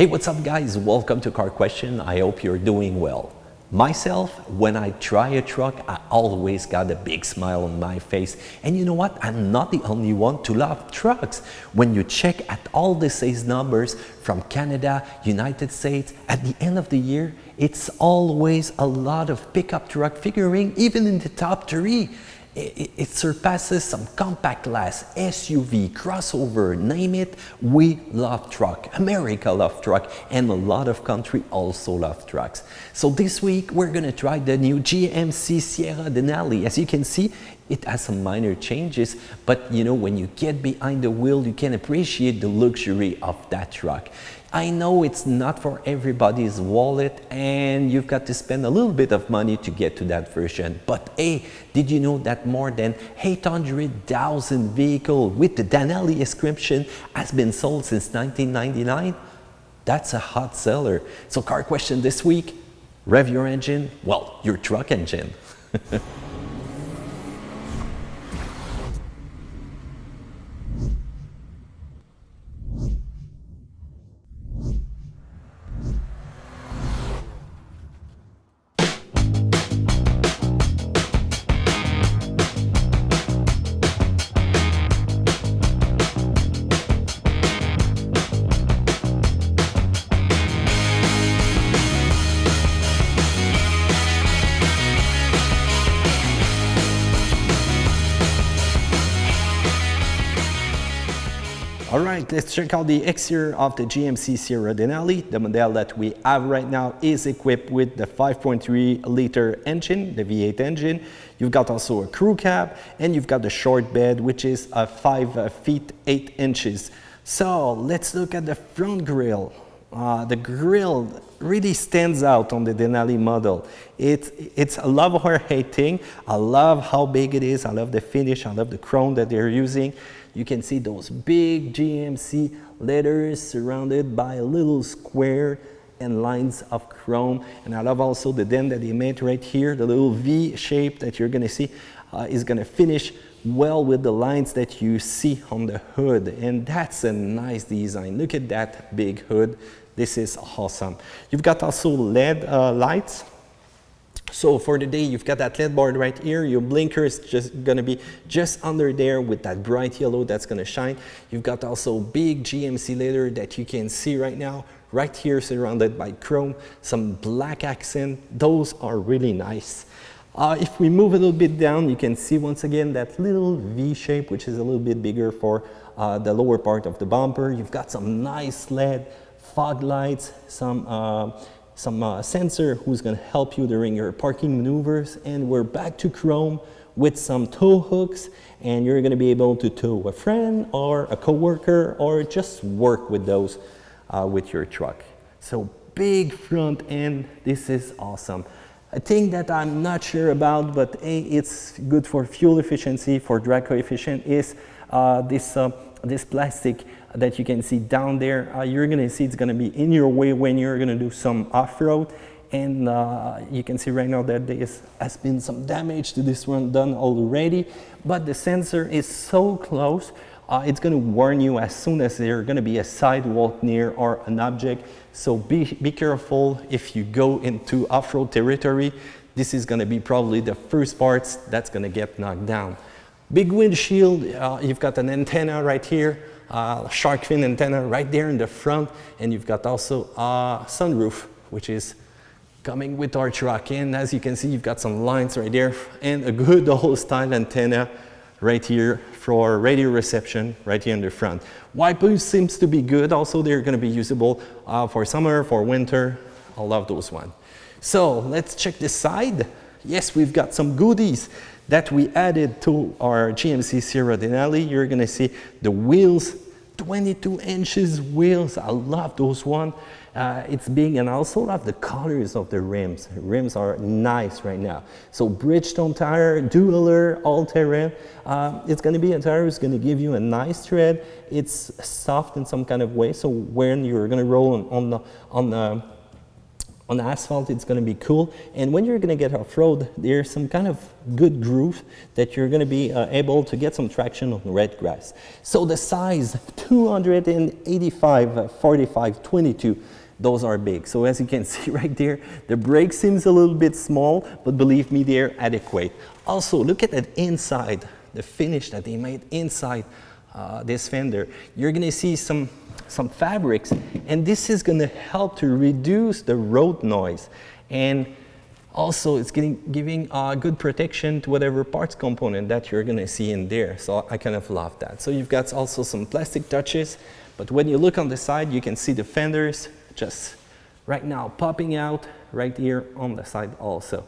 Hey, what's up guys? Welcome to Car Question. I hope you're doing well. Myself, when I try a truck, I always got a big smile on my face. And you know what? I'm not the only one to love trucks. When you check at all the sales numbers from Canada, United States, at the end of the year, it's always a lot of pickup truck figuring even in the top 3. It surpasses some compact class, SUV, crossover, name it. We love truck. America loves truck, and a lot of country also love trucks. So this week we're gonna try the new GMC Sierra Denali. As you can see, it has some minor changes, but you know, when you get behind the wheel, you can appreciate the luxury of that truck. I know it's not for everybody's wallet and you've got to spend a little bit of money to get to that version. But hey, did you know that more than 800,000 vehicles with the Denali inscription has been sold since 1999? That's a hot seller. So car question this week, rev your engine, well, your truck engine. All right, let's check out the exterior of the GMC Sierra Denali. The model that we have right now is equipped with the 5.3 liter engine, the V8 engine. You've got also a crew cab, and you've got the short bed, which is 5 feet 8 inches. So let's look at the front grille. The grille really stands out on the Denali model. It's a love or hate thing. I love how big it is. I love the finish. I love the chrome that they're using. You can see those big GMC letters surrounded by a little square and lines of chrome. And I love also the dent that they made right here. The little V shape that you're going to see is going to finish well with the lines that you see on the hood. And that's a nice design. Look at that big hood. This is awesome. You've got also LED lights. So for the day, you've got that LED board right here. Your blinker is just gonna be just under there with that bright yellow that's gonna shine. You've got also big GMC leather that you can see right now, right here surrounded by chrome, some black accent. Those are really nice. If we move a little bit down, you can see once again that little V shape, which is a little bit bigger for the lower part of the bumper. You've got some nice LED fog lights, some sensor who's going to help you during your parking maneuvers, and we're back to chrome with some tow hooks, and you're going to be able to tow a friend or a coworker or just work with those with your truck. So big front end, this is awesome. A thing that I'm not sure about, but it's good for fuel efficiency, for drag coefficient, is this plastic that you can see down there. You're going to see it's going to be in your way when you're going to do some off-road, and you can see right now that there has been some damage to this one done already, but the sensor is so close, it's going to warn you as soon as there's going to be a sidewalk near or an object. So be careful if you go into off-road territory. This is going to be probably the first parts that's going to get knocked down. Big windshield, you've got an antenna right here, shark fin antenna right there in the front, and you've got also a sunroof, which is coming with our truck. And as you can see, you've got some lines right there, and a good old style antenna right here for radio reception right here in the front. Wipers seems to be good. Also, they're going to be usable for summer, for winter. I love those ones. So let's check this side. Yes, we've got some goodies that we added to our GMC Sierra Denali. You're gonna see the wheels, 22 inches wheels. I love those ones. It's big, and I also love the colors of the rims. The rims are nice right now. So Bridgestone tire, dualer, all-terrain. It's gonna be a tire that's gonna give you a nice tread. It's soft in some kind of way, so when you're gonna roll On asphalt, it's going to be cool. And when you're going to get off-road, there's some kind of good groove that you're going to be able to get some traction on the red grass. So the size, 285, 45, 22, those are big. So as you can see right there, the brake seems a little bit small, but believe me, they're adequate. Also, look at that inside, the finish that they made inside this fender. You're going to see some fabrics, and this is going to help to reduce the road noise, and also it's giving good protection to whatever parts component that you're going to see in there. So I kind of love that. So you've got also some plastic touches, but when you look on the side, you can see the fenders just right now popping out right here on the side also.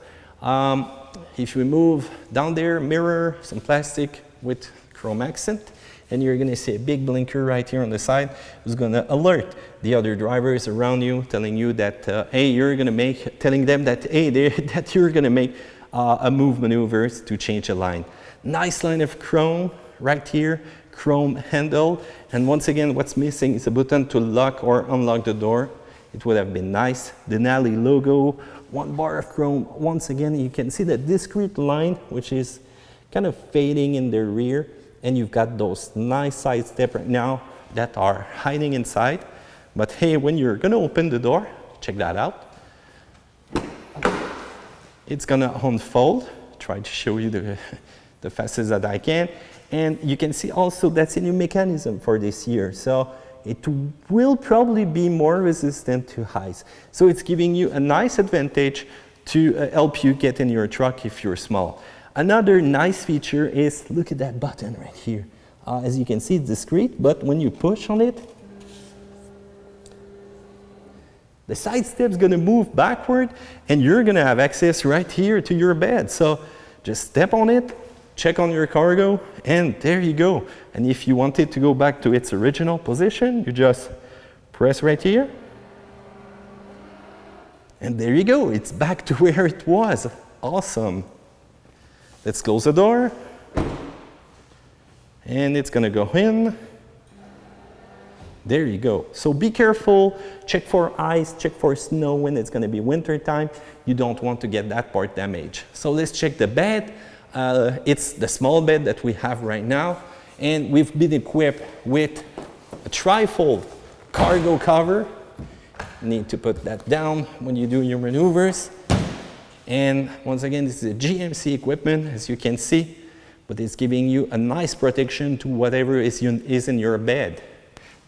If we move down there, mirror, some plastic with chrome accent, and you're going to see a big blinker right here on the side. It's going to alert the other drivers around you, telling you that hey, you're going to telling them that hey, that you're going to make a move maneuvers to change a line. Nice line of chrome right here, chrome handle, and once again, what's missing is a button to lock or unlock the door. It would have been nice. Denali logo, 1 bar of chrome. Once again, you can see that discrete line, which is kind of fading in the rear. And you've got those nice side steps right now that are hiding inside. But hey, when you're gonna open the door, check that out. It's gonna unfold. Try to show you the fastest that I can. And you can see also that's a new mechanism for this year. So it will probably be more resistant to highs. So it's giving you a nice advantage to help you get in your truck if you're small. Another nice feature is, look at that button right here. As you can see, it's discreet, but when you push on it, the side step's gonna move backward, and you're gonna have access right here to your bed. So just step on it, check on your cargo, and there you go. And if you want it to go back to its original position, you just press right here, and there you go. It's back to where it was. Awesome. Let's close the door, and it's gonna go in. There you go. So be careful, check for ice, check for snow when it's gonna be winter time. You don't want to get that part damaged. So let's check the bed. It's the small bed that we have right now, and we've been equipped with a trifold cargo cover. You need to put that down when you do your maneuvers. And once again, this is a GMC equipment, as you can see, but it's giving you a nice protection to whatever is in your bed.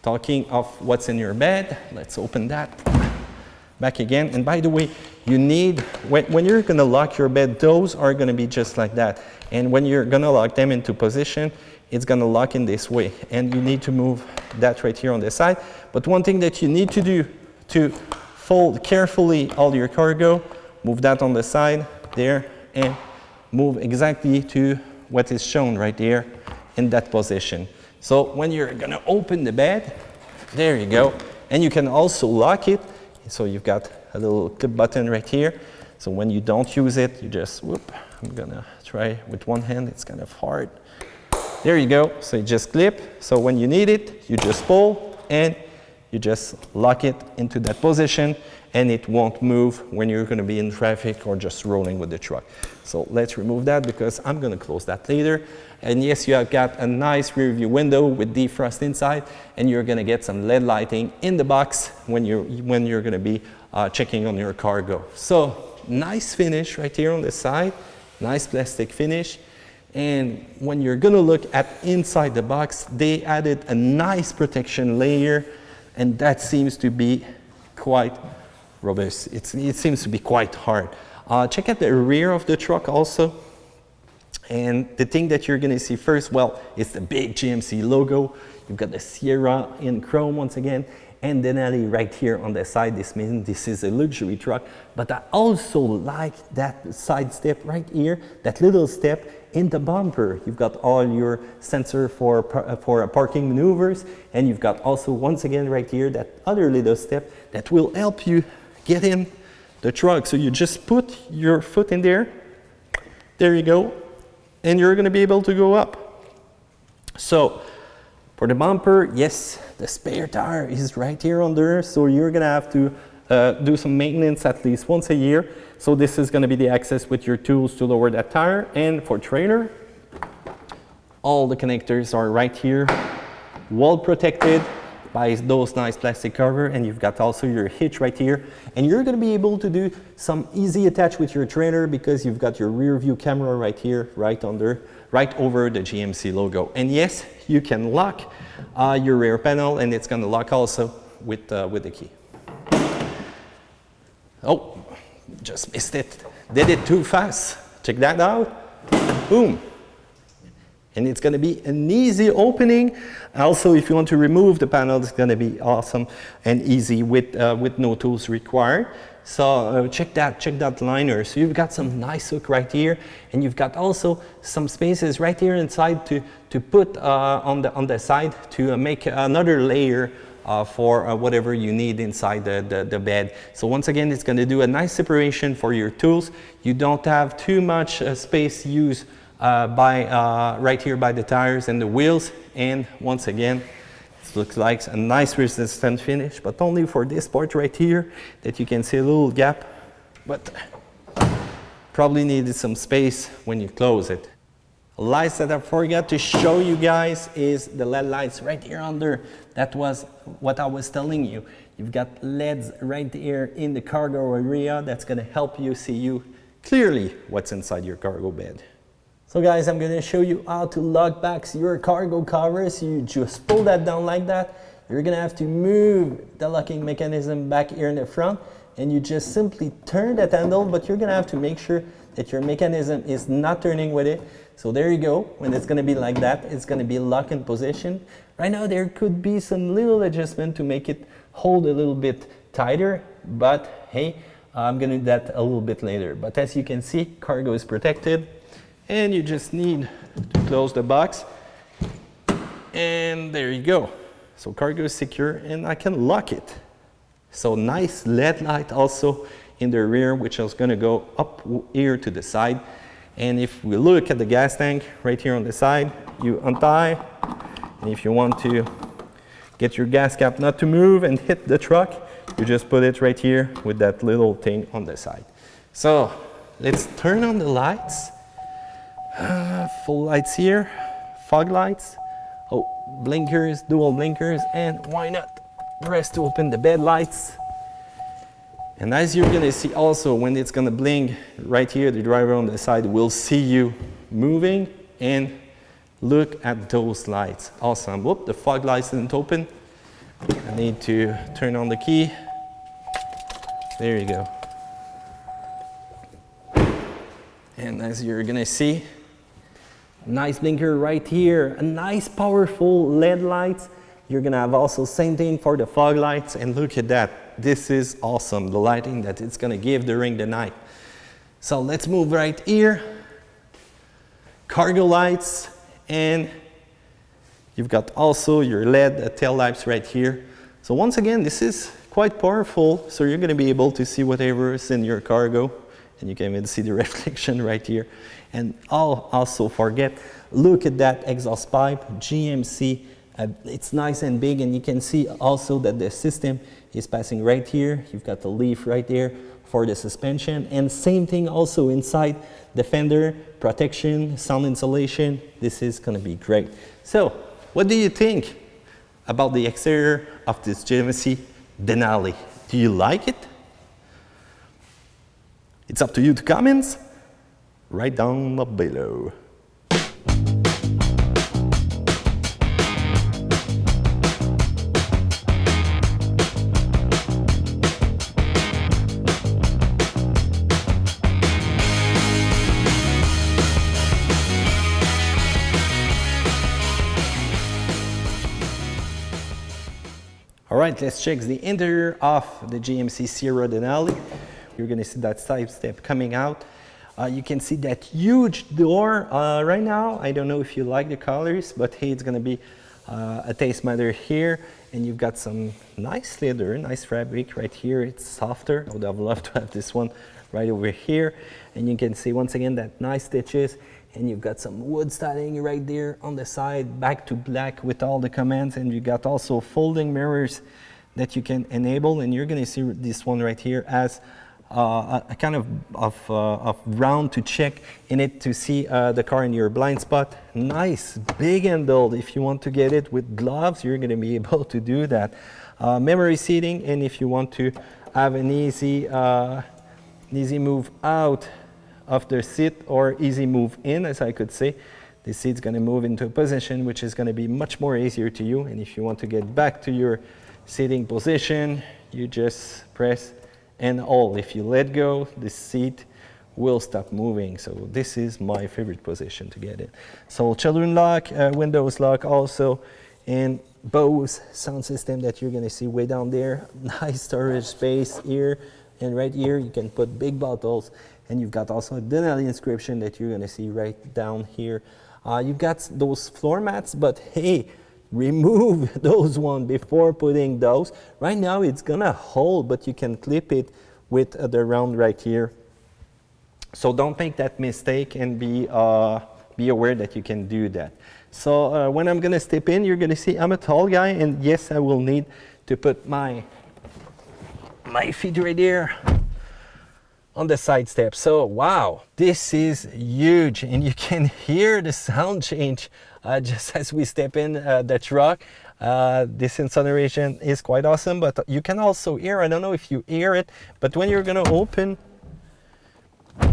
Talking of what's in your bed, let's open that back again. And by the way, you need, when you're gonna lock your bed, those are gonna be just like that. And when you're gonna lock them into position, it's gonna lock in this way. And you need to move that right here on the side. But one thing that you need to do to fold carefully all your cargo, move that on the side there, and move exactly to what is shown right there in that position. So when you're gonna open the bed, there you go. And you can also lock it. So you've got a little clip button right here. So when you don't use it, you just, whoop, I'm gonna try with one hand, it's kind of hard. There you go, so you just clip. So when you need it, you just pull and you just lock it into that position, and it won't move when you're going to be in traffic or just rolling with the truck. So let's remove that because I'm going to close that later. And yes, you have got a nice rear view window with defrost inside, and you're going to get some LED lighting in the box when you're going to be checking on your cargo. So nice finish right here on the side, nice plastic finish. And when you're going to look at inside the box, they added a nice protection layer, and that seems to be quite robust. It seems to be quite hard. Check out the rear of the truck also. And the thing that you're gonna see first, well, it's the big GMC logo. You've got the Sierra in chrome once again, and Denali right here on the side. This means this is a luxury truck, but I also like that side step right here, that little step in the bumper. You've got all your sensor for parking maneuvers, and you've got also, once again, right here, that other little step that will help you get in the truck. So you just put your foot in there, there you go, and you're gonna be able to go up. So for the bumper, yes, the spare tire is right here under, so you're gonna have to do some maintenance at least once a year. So this is going to be the access with your tools to lower that tire. And for trailer, all the connectors are right here, well protected by those nice plastic cover, and you've got also your hitch right here. And you're going to be able to do some easy attach with your trailer because you've got your rear view camera right here, right over the GMC logo. And yes, you can lock your rear panel, and it's going to lock also with the key. Oh, just missed it. Did it too fast. Check that out. Boom. And it's going to be an easy opening. Also, if you want to remove the panel, it's going to be awesome and easy with no tools required. So check that liner. So you've got some nice hook right here, and you've got also some spaces right here inside to put on the side to make another layer for whatever you need inside the bed. So once again, it's going to do a nice separation for your tools. You don't have too much space used right here by the tires and the wheels. And once again, it looks like a nice resistant finish, but only for this part right here that you can see a little gap, but probably needed some space when you close it. Lights that I forgot to show you guys is the LED lights right here under. That was what I was telling you. You've got LEDs right here in the cargo area. That's going to help you see clearly what's inside your cargo bed. So guys, I'm going to show you how to lock back your cargo covers. You just pull that down like that. You're going to have to move the locking mechanism back here in the front, and you just simply turn that handle, but you're going to have to make sure that your mechanism is not turning with it. So there you go. When it's going to be like that, it's going to be locked in position. Right now there could be some little adjustment to make it hold a little bit tighter, but hey, I'm going to do that a little bit later. But as you can see, cargo is protected, and you just need to close the box, and there you go. So cargo is secure, and I can lock it. So nice LED light also in the rear, which is going to go up here to the side. And if we look at the gas tank right here on the side, you untie, and if you want to get your gas cap not to move and hit the truck, you just put it right here with that little thing on the side. So let's turn on the lights. Full lights here, fog lights, blinkers, dual blinkers, and why not press to open the bed lights. And as you're gonna see also, when it's gonna blink right here, the driver on the side will see you moving, and look at those lights. Awesome. Whoop, the fog lights didn't open. I need to turn on the key. There you go. And as you're gonna see, nice blinker right here, a nice powerful LED lights. You're gonna have also same thing for the fog lights, and look at that. This is awesome, the lighting that it's gonna give during the night. So let's move right here. Cargo lights, and you've got also your LED tail lights right here. So once again, this is quite powerful, so you're gonna be able to see whatever is in your cargo, and you can even see the reflection right here. And I'll also forget, look at that exhaust pipe, GMC. It's nice and big, and you can see also that the system is passing right here. You've got the leaf right there for the suspension, and same thing also inside the fender, protection, sound insulation. This is gonna be great. So what do you think about the exterior of this GMC Denali? Do you like it? It's up to you to comment right down below. All right, let's check the interior of the GMC Sierra Denali. You're gonna see that side step coming out. You can see that huge door right now. I don't know if you like the colors, but hey, it's gonna be a taste matter here. And you've got some nice leather, nice fabric right here. It's softer. I would have loved to have this one right over here. And you can see once again that nice stitches. And you've got some wood styling right there on the side, back to black with all the commands. And you got also folding mirrors that you can enable, and you're going to see this one right here as a kind of round to check in it to see the car in your blind spot. Nice big handle. If you want to get it with gloves, you're going to be able to do that. Memory seating, and if you want to have an easy move out of the seat, or easy move in, as I could say, the seat's going to move into a position which is going to be much more easier to you. And if you want to get back to your sitting position, you just press and hold. If you let go, the seat will stop moving. So this is my favorite position to get in. So children lock, windows lock also, and Bose sound system that you're going to see way down there. Nice storage space here, and right here you can put big bottles, and you've got also a Denali inscription that you're going to see right down here. You've got those floor mats, but hey, remove those one before putting those. Right now it's gonna hold, but you can clip it with the round right here. So don't make that mistake, and be aware that you can do that. So when I'm gonna step in, you're gonna see I'm a tall guy, and yes, I will need to put my feet right there on the side step. So wow, this is huge, and you can hear the sound change just as we step in the truck. This incineration is quite awesome, but you can also hear, I don't know if you hear it, but when you're gonna open,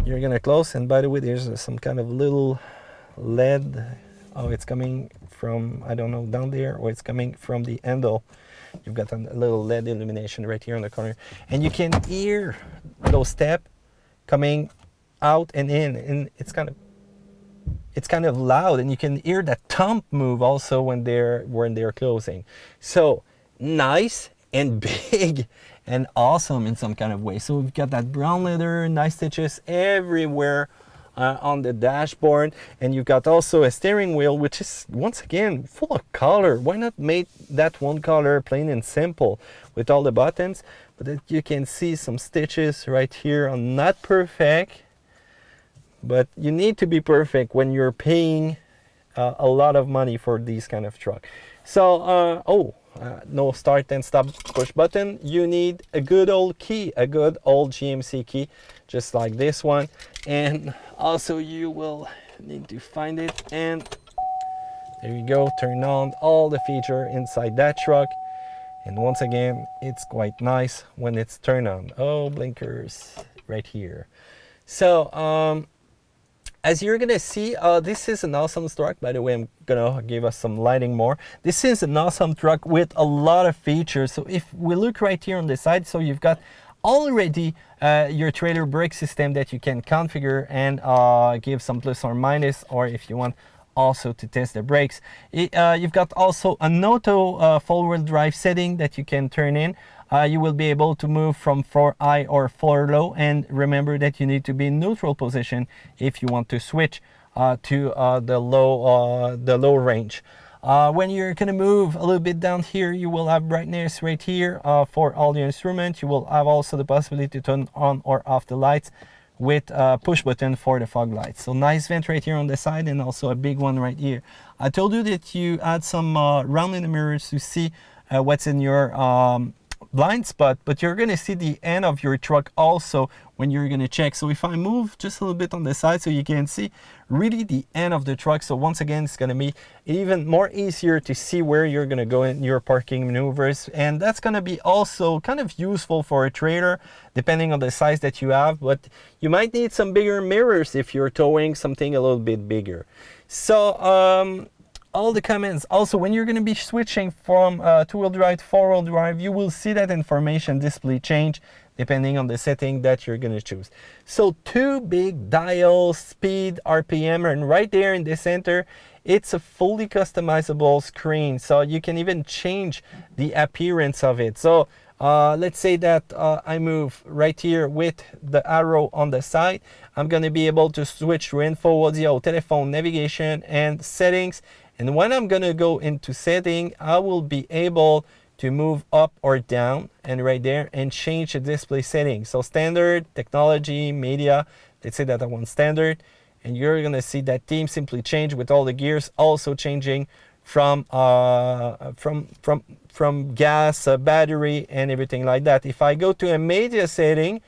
you're gonna close, and by the way, there's some kind of little LED. Oh, it's coming from, I don't know, down there, or it's coming from the handle. You've got a little LED illumination right here in the corner, and you can hear those steps coming out and in, and it's kind of loud, and you can hear that thump move also when they're closing. So nice and big and awesome in some kind of way. So we've got that brown leather, nice stitches everywhere on the dashboard, and you've got also a steering wheel which is once again full of color. Why not make that one color, plain and simple, with all the buttons? But you can see some stitches right here on not perfect, but you need to be perfect when you're paying a lot of money for these kind of truck. So no start and stop push button. You need a good old key, a good old GMC key, just like this one. And also you will need to find it, and there you go. Turn on all the feature inside that truck, and once again, it's quite nice when it's turned on. Oh, blinkers right here. So as you're gonna see, this is an awesome truck. By the way, I'm gonna give us some lighting more. This is an awesome truck with a lot of features. So if we look right here on the side, so you've got already your trailer brake system that you can configure and give some plus or minus, or if you want also to test the brakes. You've got also an auto four-wheel drive setting that you can turn in. You will be able to move from 4 high or 4 low, and remember that you need to be in neutral position if you want to switch to the low range. When you're gonna move a little bit down here, you will have brightness right here for all your instruments. You will have also the possibility to turn on or off the lights with a push button for the fog lights. So nice vent right here on the side, and also a big one right here. I told you that you add some round in the mirrors to see what's in your blind spot, but you're going to see the end of your truck also when you're going to check. So if I move just a little bit on the side, so you can see really the end of the truck. So once again, it's going to be even more easier to see where you're going to go in your parking maneuvers, and that's going to be also kind of useful for a trailer depending on the size that you have, but you might need some bigger mirrors if you're towing something a little bit bigger. So all the comments. Also, when you're going to be switching from two-wheel drive to four-wheel drive, you will see that information display change depending on the setting that you're going to choose. So two big dials, speed, RPM, and right there in the center, it's a fully customizable screen. So you can even change the appearance of it. So let's say that I move right here with the arrow on the side. I'm going to be able to switch to info, audio, telephone, navigation, and settings. And when I'm going to go into setting, I will be able to move up or down and right there and change the display settings. So standard, technology, media, let's say that I want standard. And you're going to see that theme simply change with all the gears also changing from gas, battery, and everything like that. If I go to a media setting,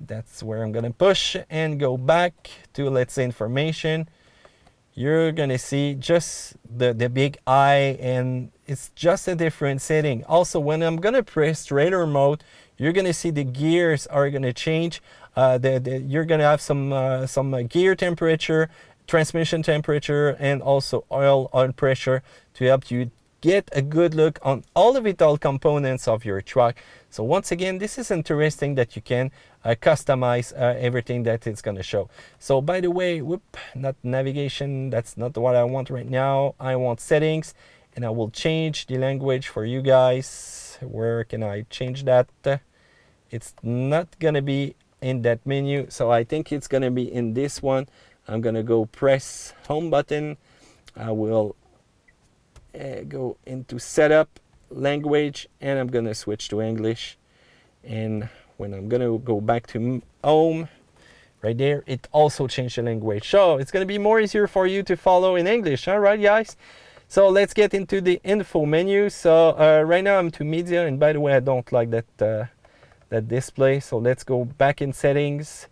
that's where I'm gonna push and go back to, let's say, information. You're gonna see just the big eye, and it's just a different setting. Also, when I'm gonna press trailer mode, you're gonna see the gears are gonna change. You're gonna have some gear temperature, transmission temperature, and also oil pressure to help you get a good look on all the vital components of your truck. So once again, this is interesting that you can customize everything that it's going to show. So by the way, not navigation, that's not what I want right now. I want settings, and I will change the language for you guys. Where can I change that? It's not going to be in that menu, so I think it's going to be in this one. I'm going to go press home button. I will go into setup, language, and I'm gonna switch to English. And when I'm gonna go back to home, right there, it also changed the language, so it's gonna be more easier for you to follow in English. All right, guys, so let's get into the info menu. So right now I'm to media, and by the way, I don't like that display, so let's go back in settings.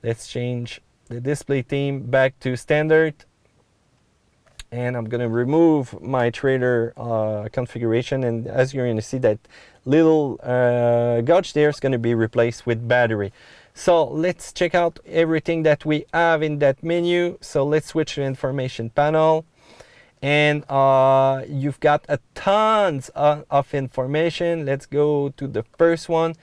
Let's change the display theme back to standard. And I'm gonna remove my trailer configuration, and as you're gonna see, that little gauge there is gonna be replaced with battery. So let's check out everything that we have in that menu. So let's switch to information panel, and you've got a tons of information. Let's go to the first one.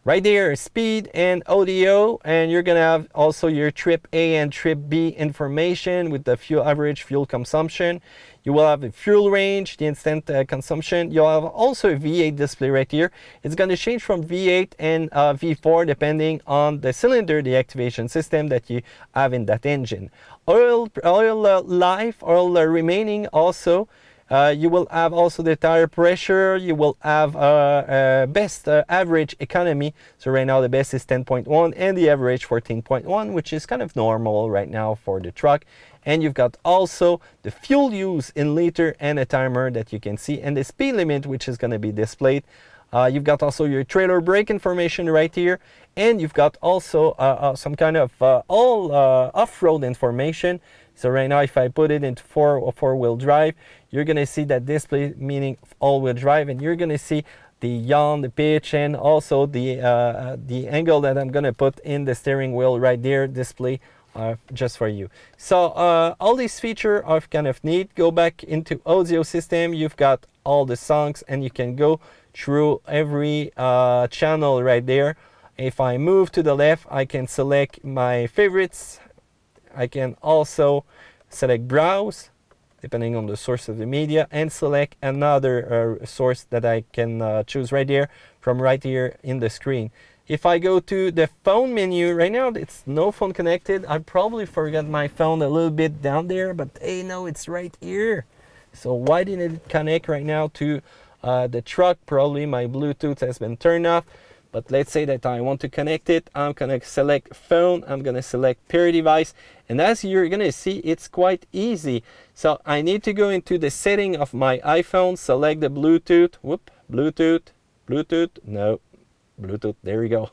Right there, speed and audio, and you're gonna have also your trip A and trip B information with the average fuel consumption. You will have the fuel range, the instant consumption. You'll have also a V8 display right here. It's gonna change from V8 and V4 depending on the cylinder, the activation system that you have in that engine. Oil life, oil remaining also. You will have also the tire pressure. You will have best average economy. So right now the best is 10.1 and the average 14.1, which is kind of normal right now for the truck. And you've got also the fuel use in liter and a timer that you can see, and the speed limit, which is going to be displayed. You've got also your trailer brake information right here, and you've got also some kind of off-road information. So right now, if I put it into four-wheel drive, you're gonna see that display, meaning all-wheel drive, and you're gonna see the yaw, the pitch, and also the angle that I'm gonna put in the steering wheel right there, display just for you. So all these features are kind of neat. Go back into audio system. You've got all the songs, and you can go through every channel right there. If I move to the left, I can select my favorites. I can also select browse depending on the source of the media, and select another source that I can choose right there from right here in the screen. If I go to the phone menu, right now it's no phone connected. I probably forgot my phone a little bit down there, but hey, no, it's right here. So why didn't it connect right now to the truck? Probably my Bluetooth has been turned off. But let's say that I want to connect it. I'm gonna select phone, I'm gonna select pair device, and as you're gonna see, it's quite easy. So I need to go into the setting of my iPhone, select the Bluetooth, Bluetooth, no, Bluetooth, there we go.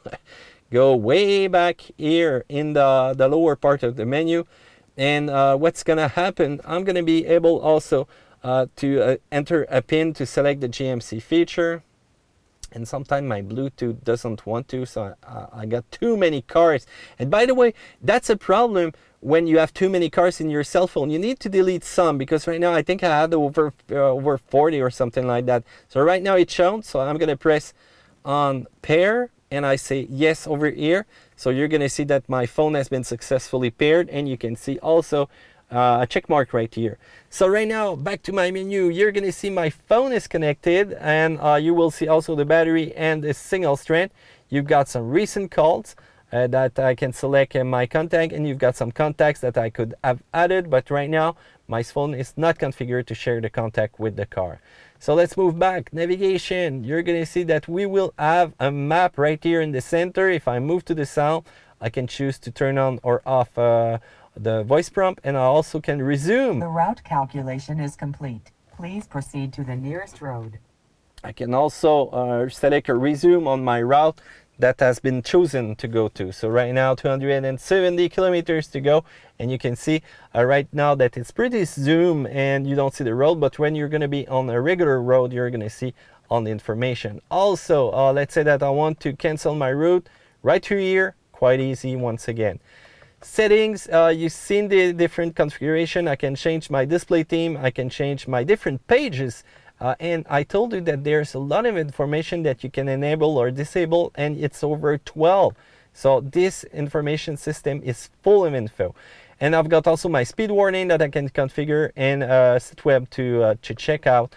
Go way back here in the lower part of the menu, and what's gonna happen, I'm gonna be able also to enter a pin to select the GMC feature. And sometimes my Bluetooth doesn't want to, so I got too many cars. And by the way, that's a problem when you have too many cars in your cell phone. You need to delete some, because right now I think I had over 40 or something like that. So right now it's shown, so I'm gonna press on pair, and I say yes over here. So you're gonna see that my phone has been successfully paired, and you can see also a check mark right here. So right now, back to my menu, you're gonna see my phone is connected, and you will see also the battery and the signal strength. You've got some recent calls that I can select in my contact, and you've got some contacts that I could have added, but right now my phone is not configured to share the contact with the car. So let's move back. Navigation, you're gonna see that we will have a map right here in the center. If I move to the sound, I can choose to turn on or off the voice prompt, and I also can resume. The route calculation is complete. Please proceed to the nearest road. I can also select a resume on my route that has been chosen to go to. So right now 270 kilometers to go, and you can see right now that it's pretty zoom and you don't see the road, but when you're going to be on a regular road, you're going to see all the information. Also, let's say that I want to cancel my route right through here, quite easy once again. Settings, you've seen the different configuration. I can change my display theme, I can change my different pages, and I told you that there's a lot of information that you can enable or disable, and it's over 12. So this information system is full of info. And I've got also my speed warning that I can configure, and sitweb to check out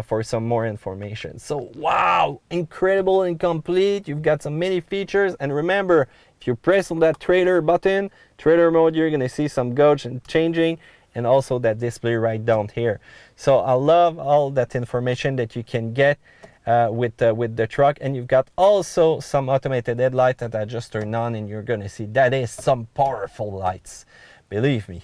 for some more information. So wow, incredible and complete. You've got some many features, and remember, if you press on that trailer button, trailer mode, you're gonna see some gauge and changing, and also that display right down here. So I love all that information that you can get with the truck. And you've got also some automated headlights that I just turned on, and you're gonna see that is some powerful lights, believe me.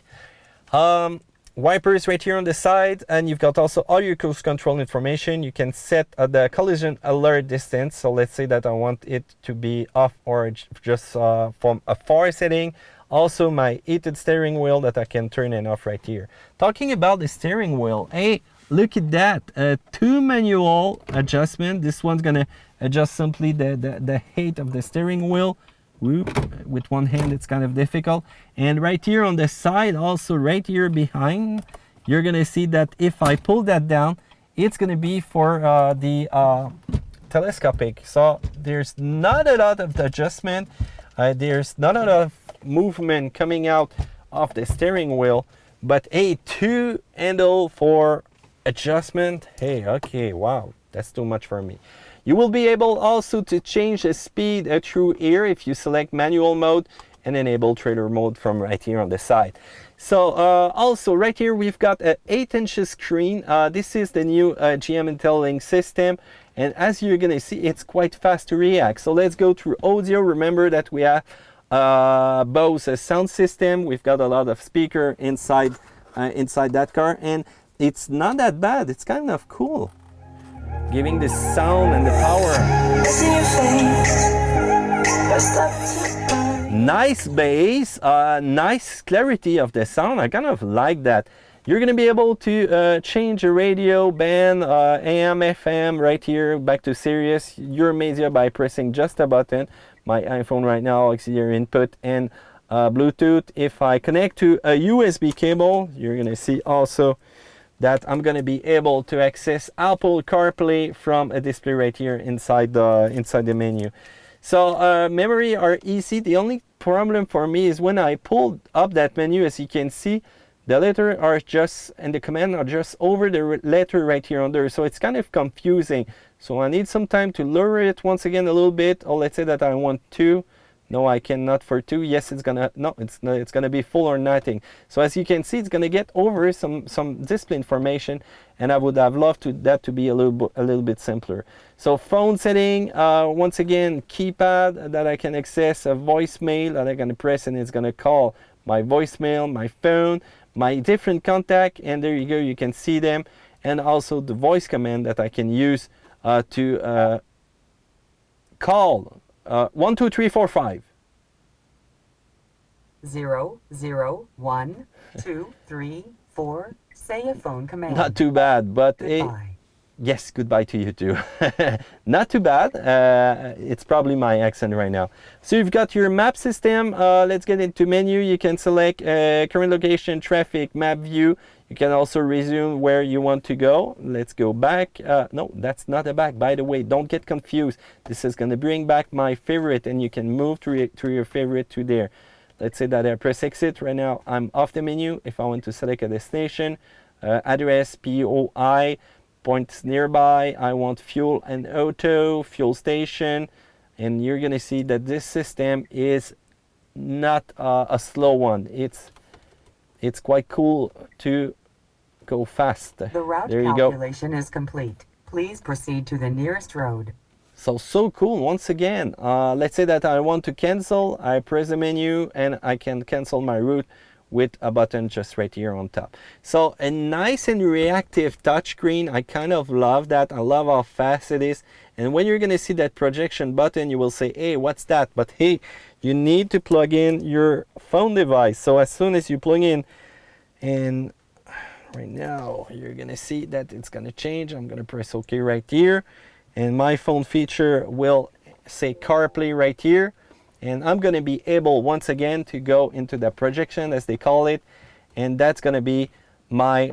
Wipers right here on the side, and you've got also all your cruise control information. You can set the collision alert distance. So let's say that I want it to be off or just from a far setting. Also my heated steering wheel that I can turn and off right here. Talking about the steering wheel, hey, look at that, 2 manual adjustment. This one's gonna adjust simply the height of the steering wheel. Whoop. With one hand it's kind of difficult. And right here on the side, also right here behind, you're gonna see that if I pull that down, it's gonna be for the telescopic. So there's not a lot of adjustment, there's not a lot of movement coming out of the steering wheel, but a 2 handle for adjustment. Hey, okay, wow, that's too much for me. You will be able also to change the speed through here if you select manual mode and enable trailer mode from right here on the side. So also right here we've got an 8-inch screen. This is the new GM IntelliLink system, and as you're gonna see, it's quite fast to react. So let's go through audio. Remember that we have Bose sound system. We've got a lot of speaker inside that car, and it's not that bad. It's kind of cool, giving the sound and the power. Nice bass, nice clarity of the sound. I kind of like that. You're going to be able to change the radio band, AM, FM right here, back to Sirius, your media by pressing just a button. My iPhone right now, auxiliary input and Bluetooth. If I connect to a USB cable, you're going to see also that I'm going to be able to access Apple CarPlay from a display right here inside the menu. So memory are easy. The only problem for me is when I pulled up that menu, as you can see, the letter are just, and the command are just over the letter right here under. So it's kind of confusing. So I need some time to lower it once again a little bit. Or let's say that I want 2. No, I cannot for 2. Yes, it's gonna, no, it's gonna be full or nothing. So as you can see, it's gonna get over some display information, and I would have loved that to be a little bit simpler. So phone setting, once again, keypad that I can access, a voicemail that I'm gonna press, and it's gonna call my voicemail, my phone, my different contact, and there you go, you can see them, and also the voice command that I can use to call 1 2 3 4 5. 0 0 1 2 3 4. Say a phone command. Not too bad, but yes, goodbye to you too. Not too bad. It's probably my accent right now. So you've got your map system. Let's get into menu. You can select current location, traffic, map view. You can also resume where you want to go. Let's go back. No, that's not a back, by the way. Don't get confused. This is going to bring back my favorite, and you can move through your favorite to there. Let's say that I press exit. Right now, I'm off the menu. If I want to select a destination, address, POI, points nearby, I want fuel and auto, fuel station, and you're going to see that this system is not a slow one. It's quite cool to go fast. The route calculation is complete. Please proceed to the nearest road. So cool. Once again, let's say that I want to cancel. I press the menu and I can cancel my route with a button just right here on top. So a nice and reactive touchscreen. I kind of love that. I love how fast it is. And when you're going to see that projection button, you will say, hey, what's that? But hey, you need to plug in your phone device. So as soon as you plug in, and right now you're going to see that it's going to change. I'm going to press OK right here. And my phone feature will say CarPlay right here. And I'm going to be able once again to go into the projection, as they call it, and that's going to be my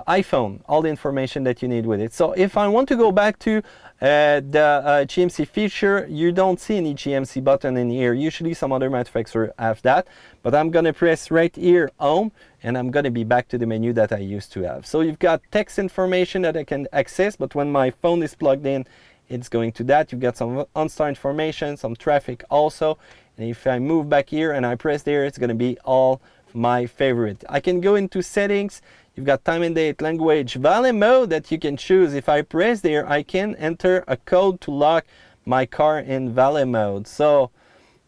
iPhone, all the information that you need with it. So if I want to go back to the GMC feature, you don't see any GMC button in here. Usually some other manufacturers have that, but I'm going to press right here, Home, and I'm going to be back to the menu that I used to have. So you've got text information that I can access, but when my phone is plugged in, it's going to that. You've got some OnStar information, some traffic also. And if I move back here and I press there, it's going to be all my favorite. I can go into settings. You've got time and date, language, valet mode that you can choose. If I press there, I can enter a code to lock my car in valet mode. So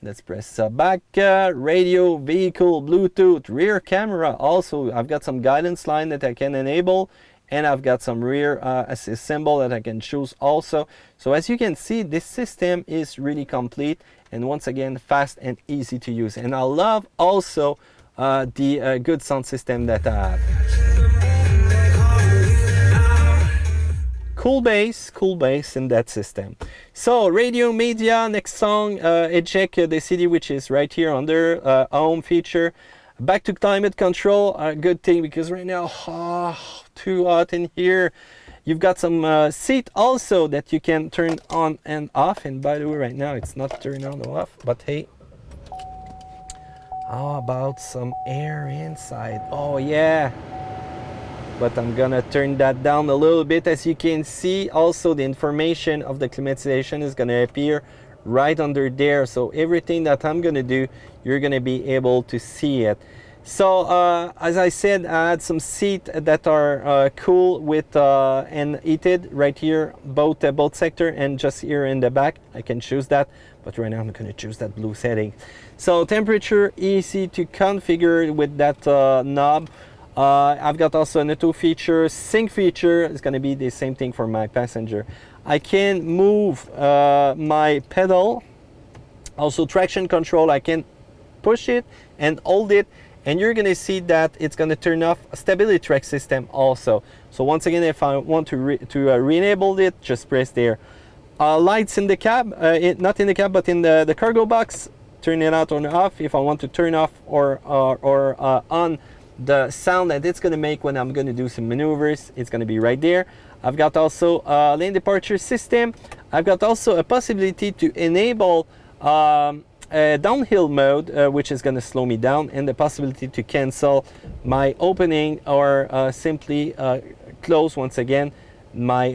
let's press back, radio, vehicle, Bluetooth, rear camera. Also, I've got some guidance line that I can enable. And I've got some rear assist symbol that I can choose also. So as you can see, this system is really complete and once again fast and easy to use. And I love also the good sound system that I have. Cool bass in that system. So radio, media, next song, eject the CD, which is right here under home feature. Back to climate control, a good thing because right now, too hot in here. You've got some seat also that you can turn on and off. And by the way, right now it's not turned on or off, but hey, how about some air inside? Oh yeah. But I'm gonna turn that down a little bit. As you can see, also the information of the climatization is gonna appear right under there. So everything that I'm gonna do, you're gonna be able to see it. So as I said, I had some seats that are cool with and heated right here, both sector and just here in the back. I can choose that, but right now I'm gonna choose that blue setting. So temperature, easy to configure with that knob. I've got also an auto feature, sync feature. It's gonna be the same thing for my passenger. I can move my pedal, also traction control. I can push it and hold it, and you're gonna see that it's gonna turn off a stability track system also. So once again, if I want to re-enable it, just press there. Lights in the cab, not in the cab, but in the cargo box, turn it out or off. If I want to turn off or on the sound that it's gonna make when I'm gonna do some maneuvers, it's gonna be right there. I've got also lane departure system. I've got also a possibility to enable a downhill mode, which is going to slow me down, and the possibility to cancel my opening or simply close once again my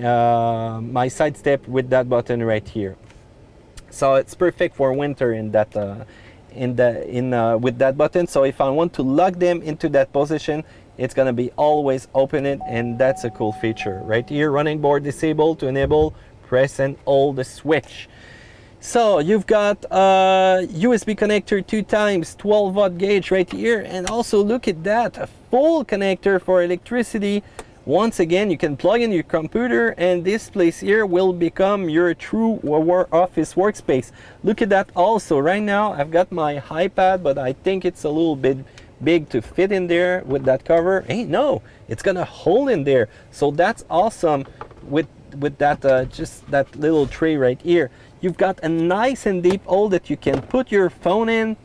my side step with that button right here. So it's perfect for winter in that with that button. So if I want to lock them into that position, it's going to be always open it, and that's a cool feature right here. Running board disabled. To enable, press and hold the switch. So you've got USB connector 2 times 12 watt gauge right here, and also look at that, a full connector for electricity. Once again, you can plug in your computer, and this place here will become your true office workspace. Look at that. Also right now I've got my iPad, but I think it's a little bit big to fit in there with that cover. Hey, no, it's gonna hold in there. So that's awesome with that just that little tray right here. You've got a nice and deep hole that you can put your phone in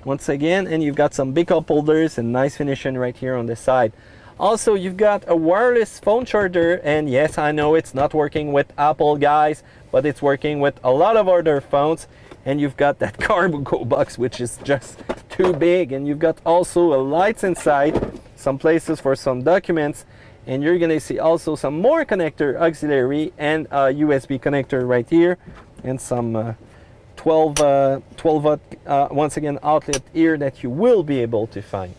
once again, and you've got some big cup holders and nice finishing right here on the side. Also, you've got a wireless phone charger, and yes, I know it's not working with Apple, guys, but it's working with a lot of other phones. And you've got that cargo box, which is just too big, and you've got also a lights inside, some places for some documents, and you're gonna see also some more connector auxiliary and a USB connector right here, and some 12 watt once again outlet here that you will be able to find.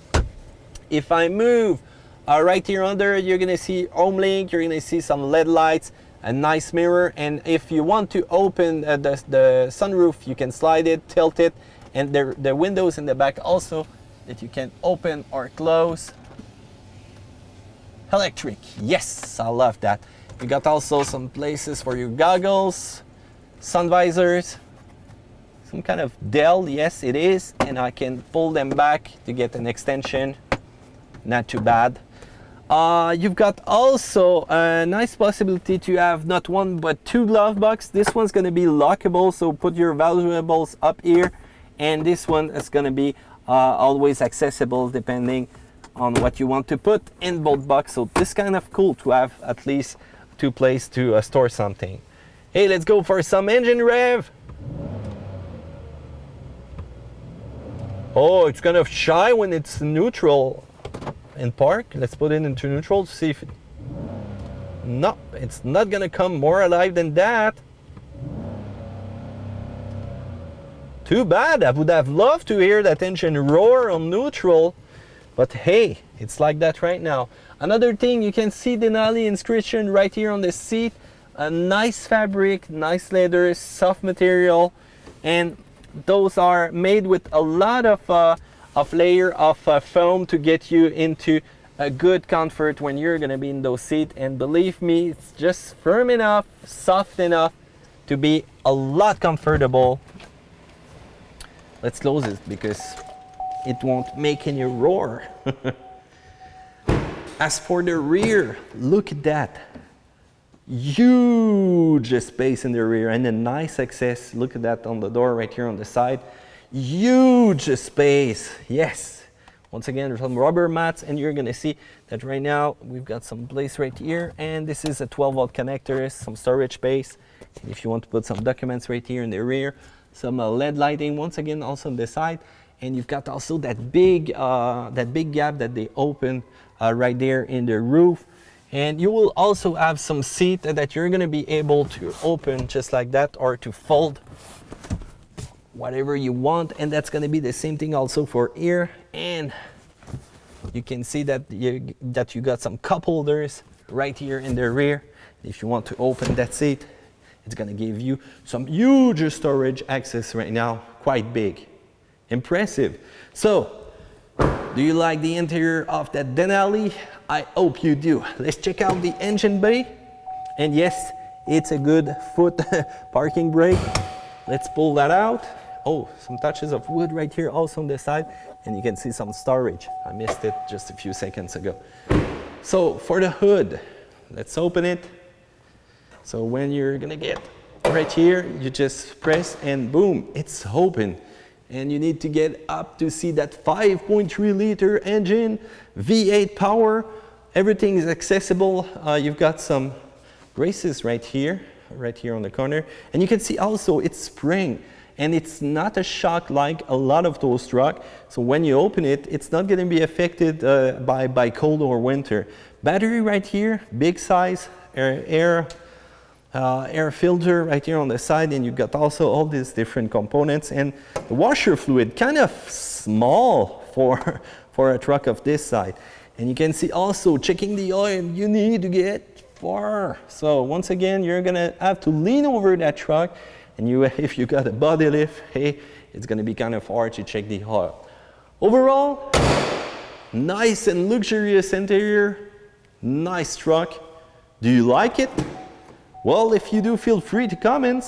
If I move right here under, you're gonna see home link, you're gonna see some LED lights, a nice mirror, and if you want to open the sunroof, you can slide it, tilt it, and the windows in the back also that you can open or close. Electric, yes, I love that. You got also some places for your goggles, sun visors, some kind of Dell, yes it is, and I can pull them back to get an extension, not too bad. You've got also a nice possibility to have not one but two glove box. This one's going to be lockable, so put your valuables up here, and this one is going to be always accessible depending on what you want to put in both box. So this kind of cool to have at least two places to store something. Hey, let's go for some engine rev. Oh, it's kind of shy when it's neutral in park. Let's put it into neutral to see if it... No, it's not gonna come more alive than that. Too bad. I would have loved to hear that engine roar on neutral, but hey, it's like that right now. Another thing, you can see Denali inscription right here on the seat. A nice fabric, nice leather, soft material, and those are made with a lot of layer of foam to get you into a good comfort when you're gonna be in those seats. And believe me, it's just firm enough, soft enough to be a lot comfortable. Let's close it because it won't make any roar. As for the rear, look at that. Huge space in the rear and a nice access. Look at that on the door right here on the side. Huge space, yes. Once again, there's some rubber mats, and you're gonna see that right now we've got some place right here, and this is a 12-volt connector, some storage space. And if you want to put some documents right here in the rear, some LED lighting once again also on the side, and you've got also that big gap that they open right there in the roof. And you will also have some seat that you're going to be able to open just like that, or to fold whatever you want, and that's going to be the same thing also for here. And you can see that you got some cup holders right here in the rear. If you want to open that seat, it's going to give you some huge storage access right now, quite big, impressive. So do you like the interior of that Denali? I hope you do. Let's check out the engine bay. And yes, it's a good foot parking brake. Let's pull that out. Oh, some touches of wood right here also on the side. And you can see some storage. I missed it just a few seconds ago. So for the hood, let's open it. So when you're gonna get right here, you just press and boom, it's open. And you need to get up to see that 5.3 liter engine, V8 power. Everything is accessible. You've got some braces right here on the corner. And you can see also it's spring, and it's not a shock like a lot of those trucks. So when you open it, it's not going to be affected by cold or winter. Battery right here, big size, air filter right here on the side, and you've got also all these different components, and the washer fluid kind of small for a truck of this size. And you can see also checking the oil, you need to get far. So once again, you're gonna have to lean over that truck, and if you got a body lift, hey, it's gonna be kind of hard to check the oil. Overall, nice and luxurious interior, nice truck. Do you like it? Well, if you do, feel free to comment.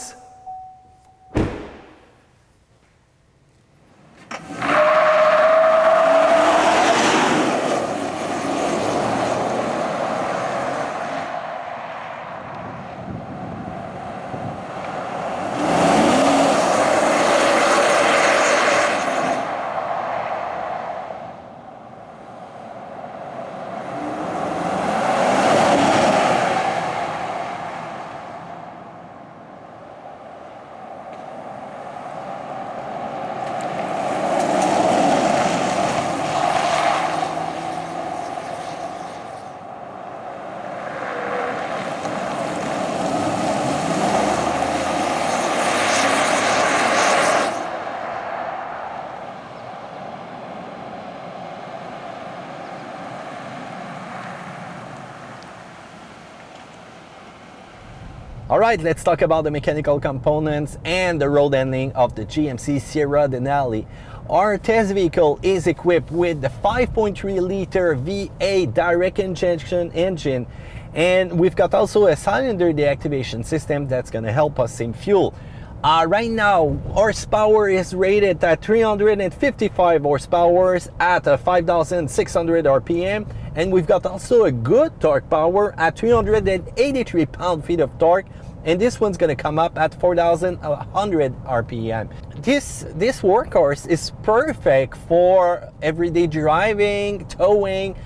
right, let's talk about the mechanical components and the road handling of the GMC Sierra Denali. Our test vehicle is equipped with the 5.3 liter V8 direct injection engine, and we've got also a cylinder deactivation system that's going to help us save fuel. Right now, horsepower is rated at 355 horsepower at 5,600 RPM, and we've got also a good torque power at 383 pound-feet of torque, and this one's going to come up at 4,100 RPM. This workhorse is perfect for everyday driving, towing,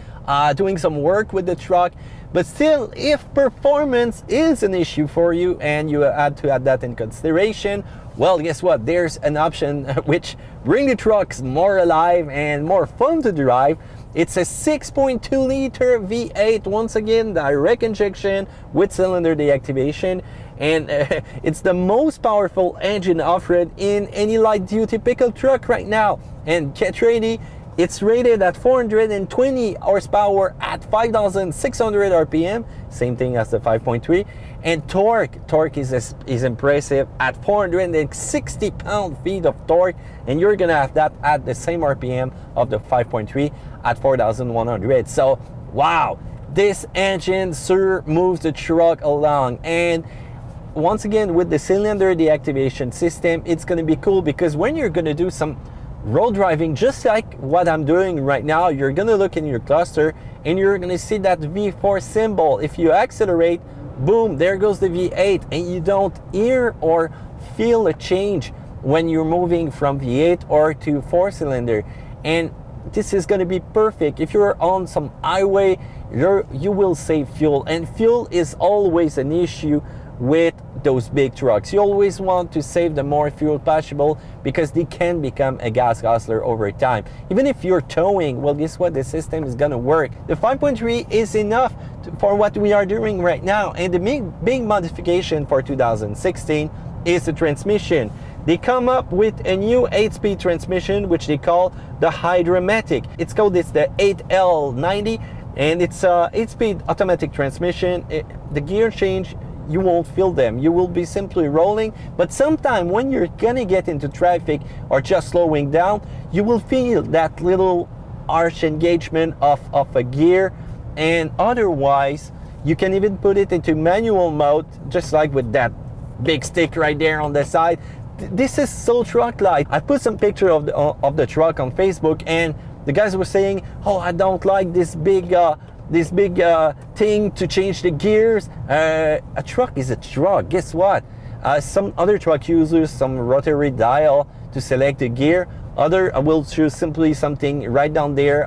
doing some work with the truck. But still, if performance is an issue for you and you had to add that in consideration, well, guess what? There's an option which brings the trucks more alive and more fun to drive. It's a 6.2 liter V8, once again, direct injection with cylinder deactivation. And it's the most powerful engine offered in any light-duty pickup truck right now. And get ready, it's rated at 420 horsepower at 5,600 RPM, same thing as the 5.3. And torque is impressive at 460 pound-feet of torque, and you're gonna have that at the same RPM of the 5.3 at 4,100. So, wow, this engine sure moves the truck along. And once again, with the cylinder deactivation system, it's gonna be cool because when you're gonna do some road driving, just like what I'm doing right now, you're gonna look in your cluster and you're gonna see that V4 symbol. If you accelerate, boom, there goes the V8, and you don't hear or feel a change when you're moving from V8 or to 4-cylinder. And this is gonna be perfect if you're on some highway. You will save fuel, and fuel is always an issue with those big trucks. You always want to save the more fuel possible because they can become a gas guzzler over time. Even if you're towing, well, guess what? The system is gonna work. The 5.3 is enough for what we are doing right now. And the big modification for 2016 is the transmission. They come up with a new 8-speed transmission, which they call the Hydromatic. It's called the 8L90, and it's a 8-speed automatic transmission. The gear change, you won't feel them. You will be simply rolling, but sometime when you're gonna get into traffic or just slowing down, you will feel that little harsh engagement of a gear. And otherwise, you can even put it into manual mode, just like with that big stick right there on the side. This is so truck-like. I put some picture of the truck on Facebook, and the guys were saying, oh, I don't like this big thing to change the gears. A truck is a truck. Guess what? Some other truck uses some rotary dial to select the gear. Other will choose simply something right down there,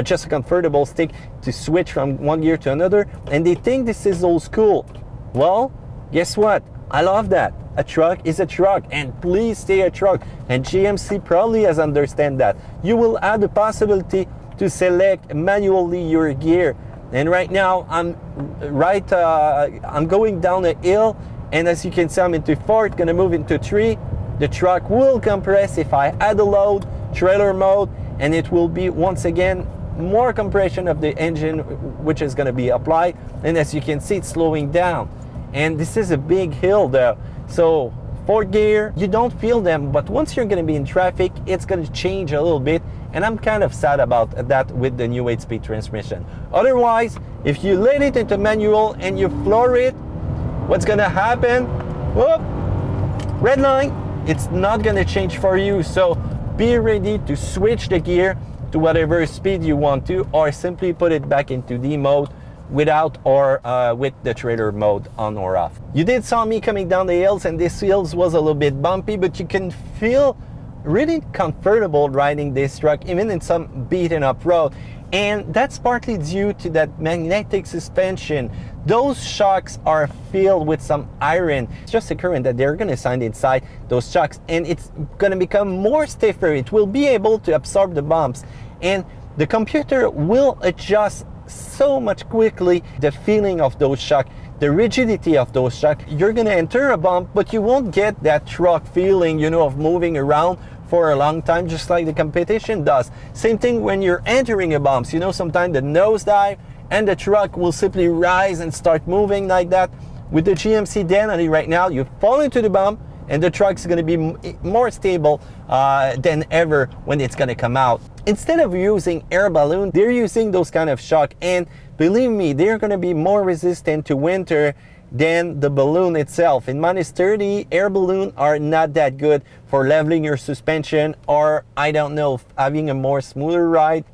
just a comfortable stick to switch from one gear to another, and they think this is old school. Well, guess what? I love that. A truck is a truck, and please stay a truck. And GMC probably has understand that. You will have the possibility to select manually your gear. And right now I'm going down a hill, and as you can see, I'm into 4, gonna move into 3. The truck will compress if I add a load, trailer mode, and it will be once again more compression of the engine which is gonna be applied. And as you can see, it's slowing down. And this is a big hill though. So 4th gear, you don't feel them, but once you're gonna be in traffic, it's gonna change a little bit. And I'm kind of sad about that with the new 8-speed transmission. Otherwise, if you let it into manual and you floor it, what's gonna happen? Whoop, red line, it's not gonna change for you. So be ready to switch the gear to whatever speed you want to, or simply put it back into D mode without or with the trailer mode on or off. You did saw me coming down the hills, and this hills was a little bit bumpy, but you can feel really comfortable riding this truck even in some beaten up road. And that's partly due to that magnetic suspension. Those shocks are filled with some iron. It's just a current that they're going to send inside those shocks, and it's going to become more stiffer. It will be able to absorb the bumps, and the computer will adjust so much quickly the feeling of those shocks, the rigidity of those shocks. You're going to enter a bump, but you won't get that truck feeling, you know, of moving around for a long time, just like the competition does. Same thing when you're entering a bumps. You know, sometimes the nosedive and the truck will simply rise and start moving like that. with the GMC Denali right now, you fall into the bump and the truck's going to be more stable than ever when it's going to come out. Instead of using air balloon, they're using those kind of shock, and believe me, they're going to be more resistant to winter than the balloon itself. In -30, air balloon are not that good for leveling your suspension, or I don't know, having a more smoother ride.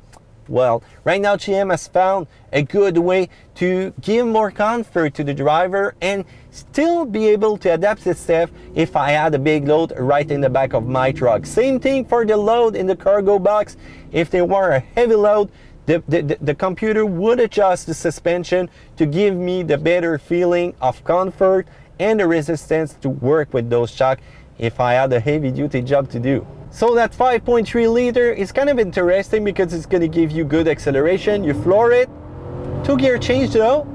Well, right now GM has found a good way to give more comfort to the driver and still be able to adapt itself if I had a big load right in the back of my truck. Same thing for the load in the cargo box. If there were a heavy load, the computer would adjust the suspension to give me the better feeling of comfort and the resistance to work with those shocks if I had a heavy duty job to do. So that 5.3 liter is kind of interesting because it's going to give you good acceleration. You floor it, 2-gear change though,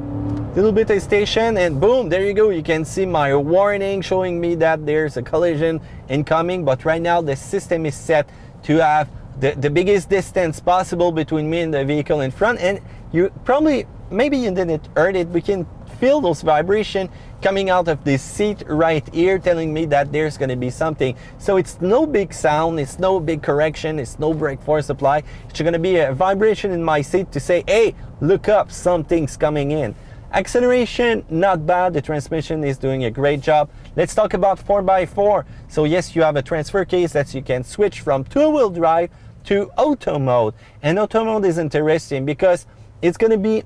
little bit of station, and boom, there you go. You can see my warning showing me that there's a collision incoming, but right now the system is set to have the biggest distance possible between me and the vehicle in front. And you probably, maybe you didn't heard it, we can feel those vibrations coming out of this seat right here, telling me that there's going to be something. So it's no big sound, it's no big correction, it's no brake force apply. It's going to be a vibration in my seat to say, hey, look up, something's coming in. Acceleration, not bad. The transmission is doing a great job. Let's talk about 4x4. So yes, you have a transfer case that you can switch from two-wheel drive to auto mode. And auto mode is interesting because it's going to be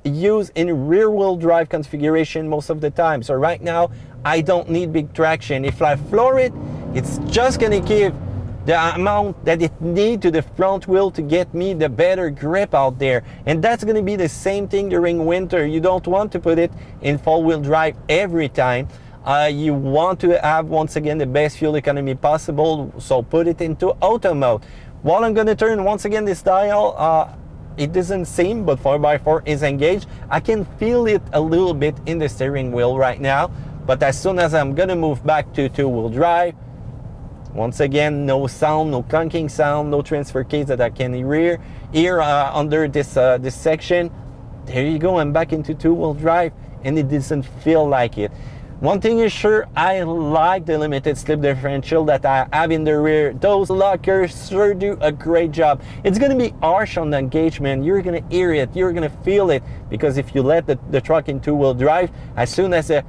used in rear-wheel drive configuration most of the time. So right now, I don't need big traction. If I floor it, it's just going to give the amount that it needs to the front wheel to get me the better grip out there. And that's going to be the same thing during winter. You don't want to put it in four-wheel drive every time. You want to have, once again, the best fuel economy possible, so put it into auto mode. While I'm going to turn once again this dial, it doesn't seem, but 4x4 is engaged. I can feel it a little bit in the steering wheel right now, but as soon as I'm going to move back to two-wheel drive, once again, no sound, no clunking sound, no transfer case that I can hear under this section. There you go, I'm back into two-wheel drive, and it doesn't feel like it. One thing is sure, I like the limited slip differential that I have in the rear. Those lockers sure do a great job. It's going to be harsh on the engagement. You're going to hear it, you're going to feel it, because if you let the truck in two-wheel drive, as soon as the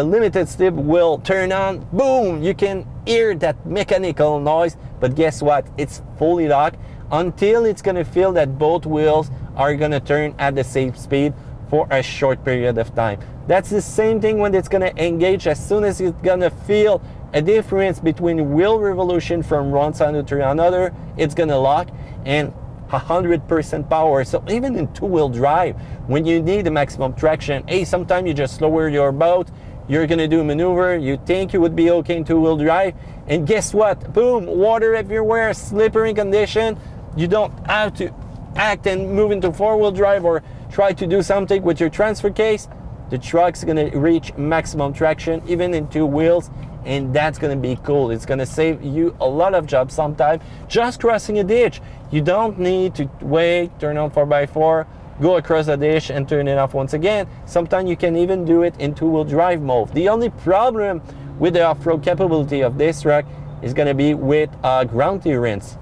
limited slip will turn on, boom, you can hear that mechanical noise. But guess what? It's fully locked until it's going to feel that both wheels are going to turn at the same speed for a short period of time. That's the same thing when it's going to engage. As soon as it's going to feel a difference between wheel revolution from one side to another, it's going to lock, and 100% power. So even in two-wheel drive, when you need the maximum traction, hey, sometimes you just lower your boat, you're going to do a maneuver, you think you would be okay in two-wheel drive, and guess what? Boom, water everywhere, slippery condition. You don't have to act and move into four-wheel drive or try to do something with your transfer case. The truck's going to reach maximum traction even in two wheels, and that's going to be cool. It's going to save you a lot of jobs sometimes just crossing a ditch. You don't need to wait, turn on 4x4, go across the ditch and turn it off once again. Sometimes you can even do it in two-wheel drive mode. The only problem with the off-road capability of this truck is going to be with ground clearance.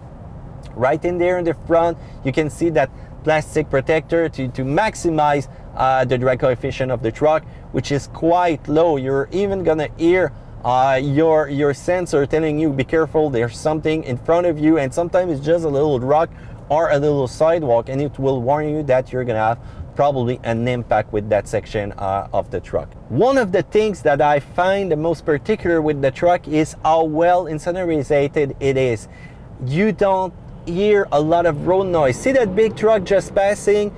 Right in there in the front, you can see that plastic protector to maximize the drag coefficient of the truck, which is quite low. You're even gonna hear your sensor telling you, be careful, there's something in front of you, and sometimes it's just a little rock or a little sidewalk, and it will warn you that you're gonna have probably an impact with that section of the truck. One of the things that I find the most particular with the truck is how well insonorizated it is. You don't hear a lot of road noise. See that big truck just passing?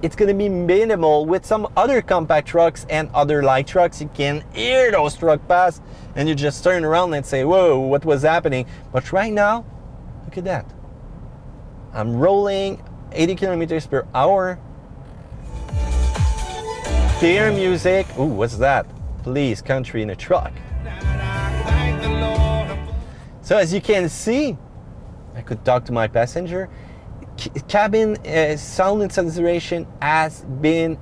It's going to be minimal. With some other compact trucks and other light trucks, you can hear those trucks pass and you just turn around and say, whoa, what was happening? But right now, look at that. I'm rolling 80 kilometers per hour. Clear music. Ooh, what's that? Please, country in a truck. So as you can see, I could talk to my passenger. Cabin sound and saturation has been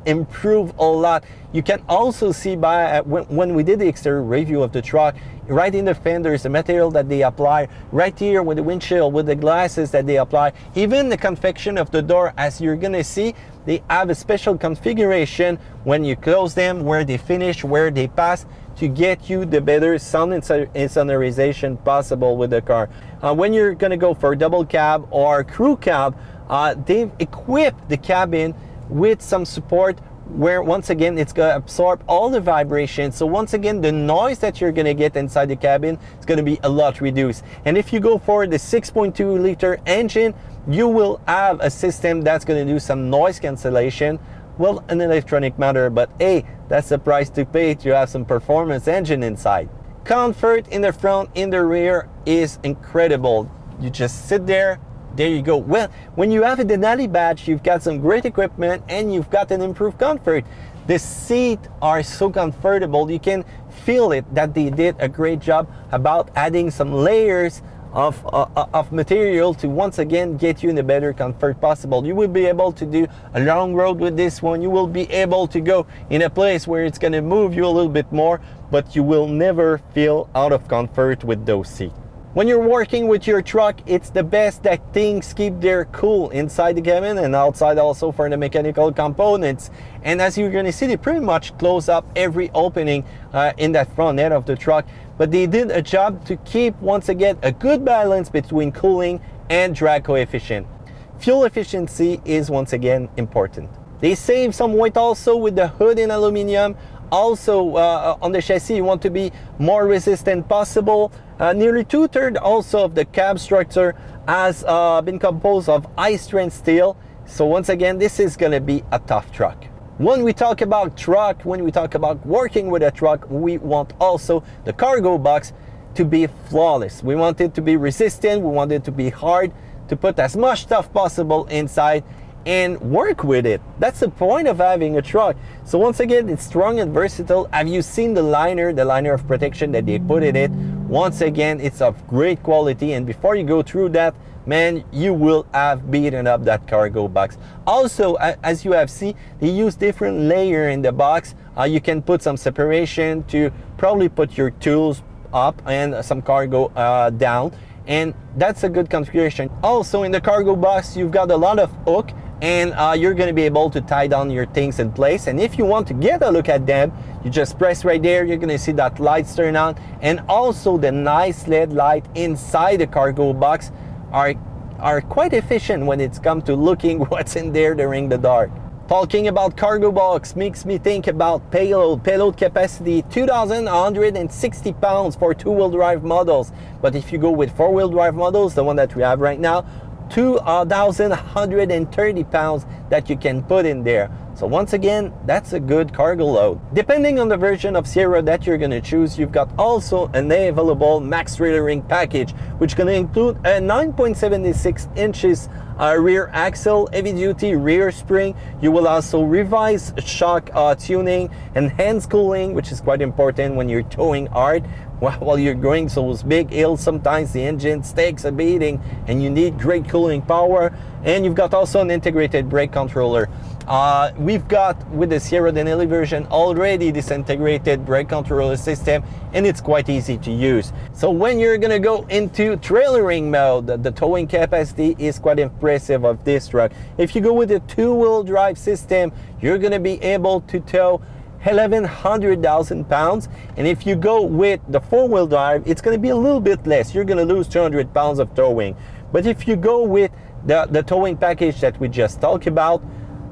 improve a lot. You can also see by when we did the exterior review of the truck, right in the fenders, the material that they apply, right here with the windshield, with the glasses that they apply, even the confection of the door, as you're gonna see, they have a special configuration when you close them, where they finish, where they pass, to get you the better sound insonorization possible with the car. When you're gonna go for double cab or crew cab, they've equipped the cabin with some support where once again it's going to absorb all the vibrations. So once again, the noise that you're going to get inside the cabin is going to be a lot reduced. And if you go for the 6.2 liter engine, you will have a system that's going to do some noise cancellation. Well, an electronic matter, but hey, that's the price to pay to have some performance engine inside. Comfort in the front, in the rear is incredible. You just sit there. There you go. Well, when you have a Denali badge, you've got some great equipment and you've got an improved comfort. The seats are so comfortable. You can feel it that they did a great job about adding some layers of material to once again get you in the better comfort possible. You will be able to do a long road with this one. You will be able to go in a place where it's going to move you a little bit more, but you will never feel out of comfort with those seats. When you're working with your truck, it's the best that things keep their cool inside the cabin and outside also for the mechanical components. And as you're going to see, they pretty much close up every opening in that front end of the truck. But they did a job to keep, once again, a good balance between cooling and drag coefficient. Fuel efficiency is once again important. They save some weight also with the hood in aluminum. Also on the chassis, you want to be more resistant possible. Nearly 2/3 also of the cab structure has been composed of high-strength steel. So once again, this is going to be a tough truck. When we talk about truck, when we talk about working with a truck, we want also the cargo box to be flawless. We want it to be resistant. We want it to be hard, to put as much stuff possible inside and work with it. That's the point of having a truck. So once again, it's strong and versatile. Have you seen the liner of protection that they put in it? Once again, it's of great quality, and before you go through that, man, you will have beaten up that cargo box. Also, as you have seen, they use different layer in the box. You can put some separation to probably put your tools up and some cargo down, and that's a good configuration. Also in the cargo box, you've got a lot of hook, and you're going to be able to tie down your things in place. And if you want to get a look at them, you just press right there. You're going to see that lights turn on, and also the nice LED light inside the cargo box are quite efficient when it's come to looking what's in there during the dark. Talking about cargo box makes me think about payload capacity, 2,160 pounds for two-wheel drive models. But if you go with four-wheel drive models, the one that we have right now, 2,130 pounds that you can put in there. So once again, that's a good cargo load. Depending on the version of Sierra that you're going to choose, you've got also an available max trailering package, which is going to include a 9.76 inches rear axle, heavy-duty rear spring. You will also revise shock tuning, enhanced cooling, which is quite important when you're towing hard. While you're going those big hills, sometimes the engine takes a beating and you need great cooling power. And you've got also an integrated brake controller. We've got, with the Sierra Denali version, already this integrated brake controller system, and it's quite easy to use. So when you're gonna go into trailering mode, the towing capacity is quite impressive of this truck. If you go with the two-wheel drive system, you're gonna be able to tow 1,100,000 pounds, and if you go with the four-wheel drive, it's going to be a little bit less. You're going to lose 200 pounds of towing. But if you go with the towing package that we just talked about,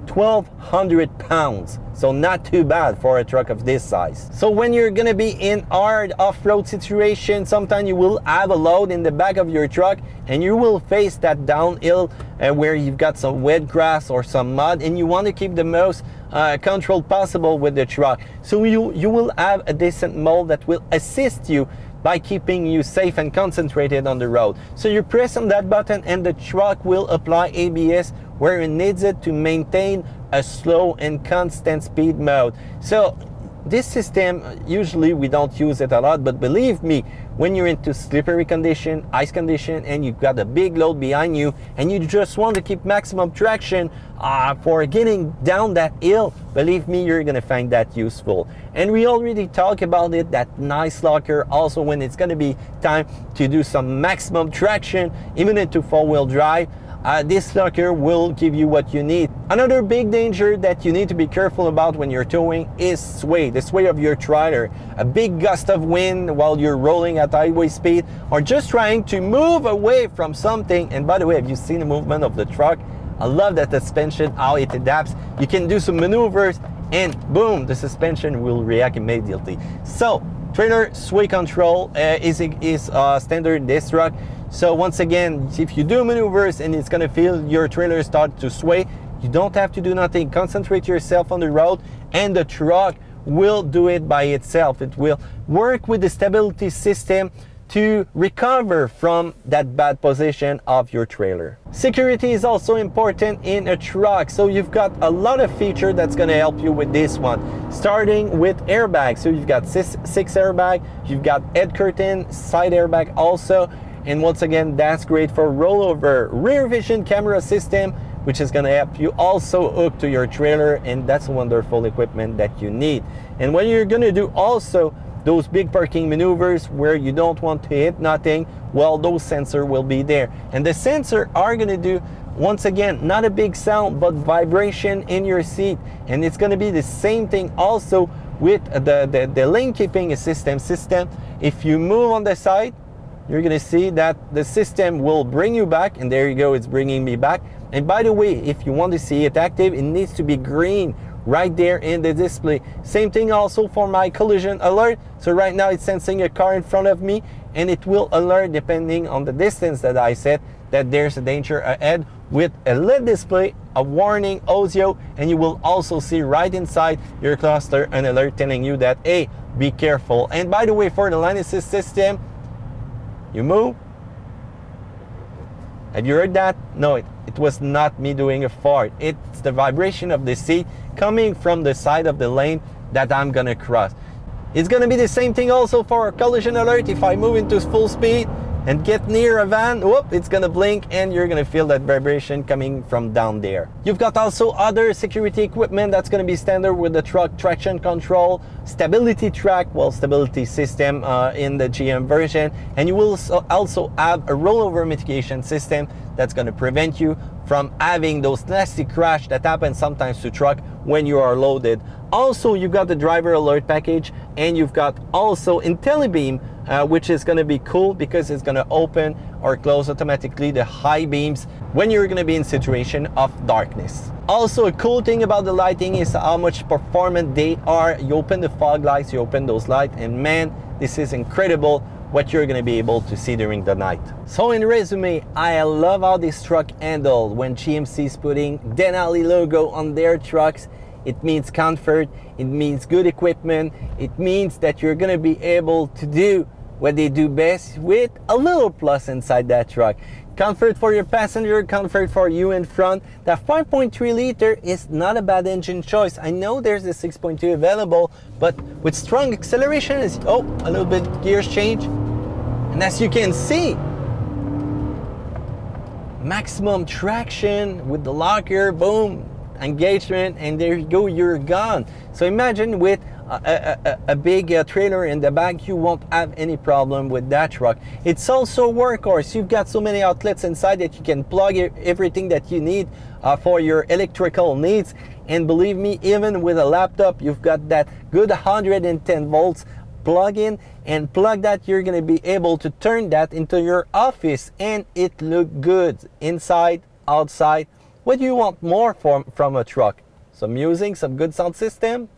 1,200 pounds. So not too bad for a truck of this size. So when you're going to be in hard off-road situation, sometimes you will have a load in the back of your truck and you will face that downhill where you've got some wet grass or some mud, and you want to keep the most control possible with the truck. So you will have a decent mold that will assist you by keeping you safe and concentrated on the road. So you press on that button and the truck will apply ABS where it needs it to maintain a slow and constant speed mode. So this system, usually we don't use it a lot, but believe me, when you're into slippery condition, ice condition, and you've got a big load behind you, and you just want to keep maximum traction for getting down that hill, believe me, you're gonna find that useful. And we already talked about it, that nice locker, also when it's gonna be time to do some maximum traction, even into four-wheel drive, this locker will give you what you need. Another big danger that you need to be careful about when you're towing is sway, the sway of your trailer. A big gust of wind while you're rolling at highway speed, or just trying to move away from something. And by the way, have you seen the movement of the truck? I love that suspension, how it adapts. You can do some maneuvers and boom, the suspension will react immediately. So trailer sway control is standard in this truck. So once again, if you do maneuvers and it's gonna feel your trailer start to sway, you don't have to do nothing. Concentrate yourself on the road and the truck will do it by itself. It will work with the stability system to recover from that bad position of your trailer. Security is also important in a truck, so you've got a lot of features that's going to help you with this one, starting with airbags. So you've got six airbags, you've got head curtain, side airbag also, and once again, that's great for rollover. Rear vision camera system, which is going to help you also hook to your trailer, and that's wonderful equipment that you need. And when you're going to do also those big parking maneuvers where you don't want to hit nothing, well, those sensors will be there. And the sensors are going to do, once again, not a big sound, but vibration in your seat. And it's going to be the same thing also with the lane keeping system. If you move on the side, you're going to see that the system will bring you back, and there you go, it's bringing me back. And by the way, if you want to see it active, it needs to be green right there in the display. Same thing also for my collision alert. So right now it's sensing a car in front of me, and it will alert depending on the distance that I set that there's a danger ahead with a LED display, a warning audio, and you will also see right inside your cluster an alert telling you that, hey, be careful. And by the way, for the line assist system, you move. Have you heard that? No, it was not me doing a fart. It's the vibration of the seat coming from the side of the lane that I'm gonna cross. It's gonna be the same thing also for a collision alert. If I move into full speed and get near a van, whoop, it's gonna blink and you're gonna feel that vibration coming from down there. You've got also other security equipment that's gonna be standard with the truck: traction control, stability track, well, stability system in the GM version, and you will also have a rollover mitigation system that's gonna prevent you from having those nasty crash that happen sometimes to truck when you are loaded. Also, you've got the driver alert package, and you've got also IntelliBeam, which is going to be cool because it's going to open or close automatically the high beams when you're going to be in situation of darkness. Also, a cool thing about the lighting is how much performant they are. You open the fog lights, you open those lights, and man, this is incredible what you're going to be able to see during the night. So in resume, I love how this truck handled. When GMC is putting Denali logo on their trucks, it means comfort, it means good equipment, it means that you're gonna be able to do what they do best with a little plus inside that truck. Comfort for your passenger, comfort for you in front. That 5.3 liter is not a bad engine choice. I know there's a 6.2 available, but with strong acceleration, a little bit gears change. And as you can see, maximum traction with the locker, boom, engagement, and there you go, you're gone. So imagine with a big trailer in the back, you won't have any problem with that truck. It's also a workhorse. You've got so many outlets inside that you can plug everything that you need for your electrical needs. And believe me, even with a laptop, you've got that good 110 volts plug in, and plug that, you're going to be able to turn that into your office, and it look good inside, outside. What do you want more from a truck? Some music, some good sound system?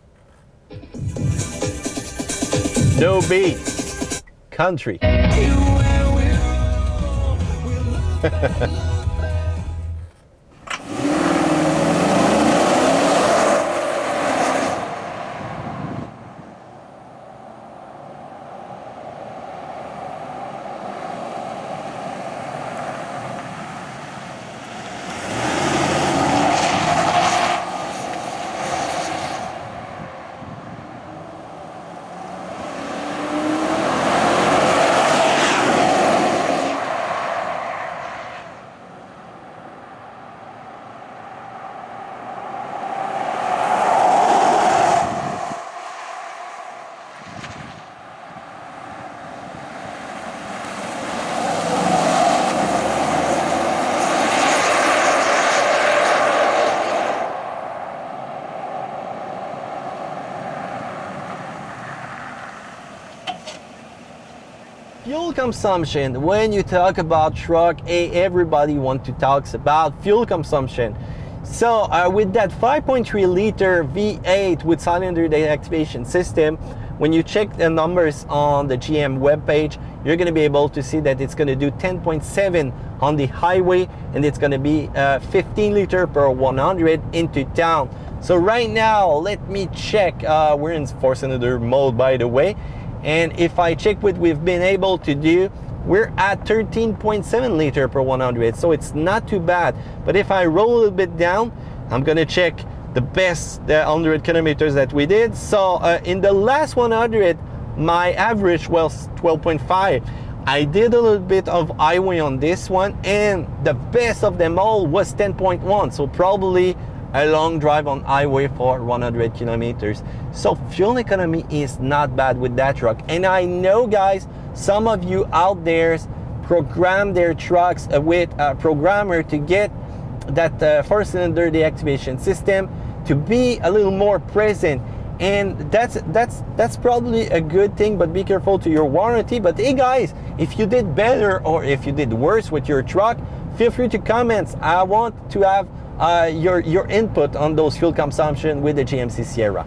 No beat. Country. fuel consumption. When you talk about truck, everybody wants to talk about fuel consumption. So with that 5.3 liter V8 with cylinder deactivation system, when you check the numbers on the GM webpage, you're going to be able to see that it's going to do 10.7 on the highway, and it's going to be 15 liter per 100 into town. So right now, let me check. We're in 4-cylinder mode, by the way. And if I check what we've been able to do, we're at 13.7 liter per 100. So it's not too bad. But if I roll a little bit down, I'm going to check the best 100 kilometers that we did. So in the last 100, my average was 12.5. I did a little bit of highway on this one, and the best of them all was 10.1. So probably a long drive on highway for 100 kilometers. So fuel economy is not bad with that truck. And I know, guys, some of you out there program their trucks with a programmer to get that 4-cylinder deactivation system to be a little more present, and that's probably a good thing, but be careful to your warranty. But hey guys, if you did better or if you did worse with your truck, feel free to comment. I want to have your input on those fuel consumption with the GMC Sierra.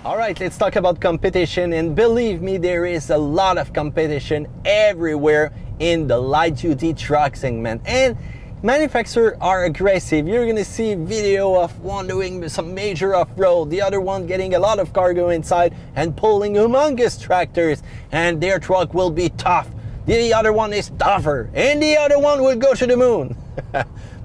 All right, let's talk about competition, and believe me, there is a lot of competition everywhere in the light-duty truck segment, and manufacturers are aggressive. You're gonna see video of one doing some major off-road, the other one getting a lot of cargo inside and pulling humongous tractors, and their truck will be tough. The other one is tougher, and the other one will go to the moon.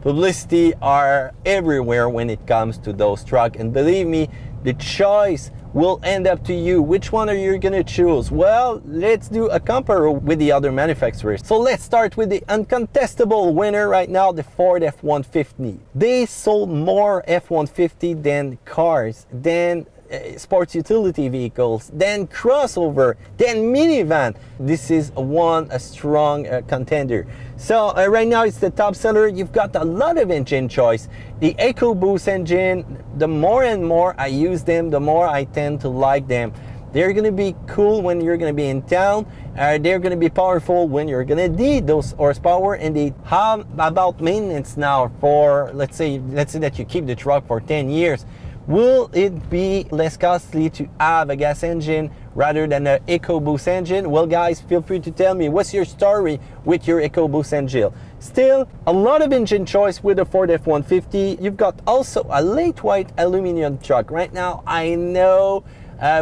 Publicity are everywhere when it comes to those trucks, and believe me, the choice will end up to you. Which one are you gonna choose? Well, let's do a compare with the other manufacturers. So let's start with the uncontestable winner right now, the Ford F-150. They sold more F-150 than cars, than sports utility vehicles, then crossover, then minivan. This is a strong contender. So right now it's the top seller. You've got a lot of engine choice. The EcoBoost engine, the more and more I use them, the more I tend to like them. They're gonna be cool when you're gonna be in town. They're gonna be powerful when you're gonna need those horsepower. And they have about maintenance now for, let's say that you keep the truck for 10 years. Will it be less costly to have a gas engine rather than an EcoBoost engine? Well, guys, feel free to tell me what's your story with your EcoBoost engine. Still, a lot of engine choice with the Ford F-150. You've got also a late white aluminum truck. Right now, I know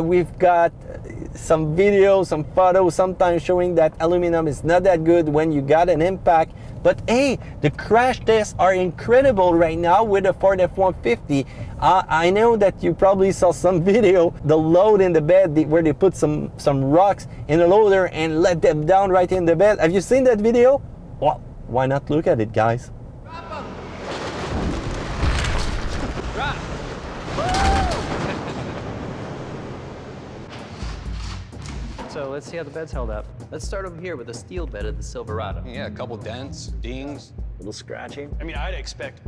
we've got some videos, some photos sometimes showing that aluminum is not that good when you got an impact. But hey, the crash tests are incredible right now with the Ford F-150. I know that you probably saw some video, the load in the bed where they put some rocks in the loader and let them down right in the bed. Have you seen that video? Well, why not look at it, guys? Drop. So let's see how the bed's held up. Let's start over here with the steel bed of the Silverado. Yeah, a couple dents, dings. A little scratchy. I mean, I'd expect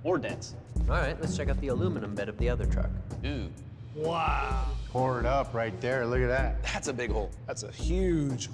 more dents. All right, let's check out the aluminum bed of the other truck. Ooh, Wow. Pour it up right there. Look at that. that's a big hole. That's a huge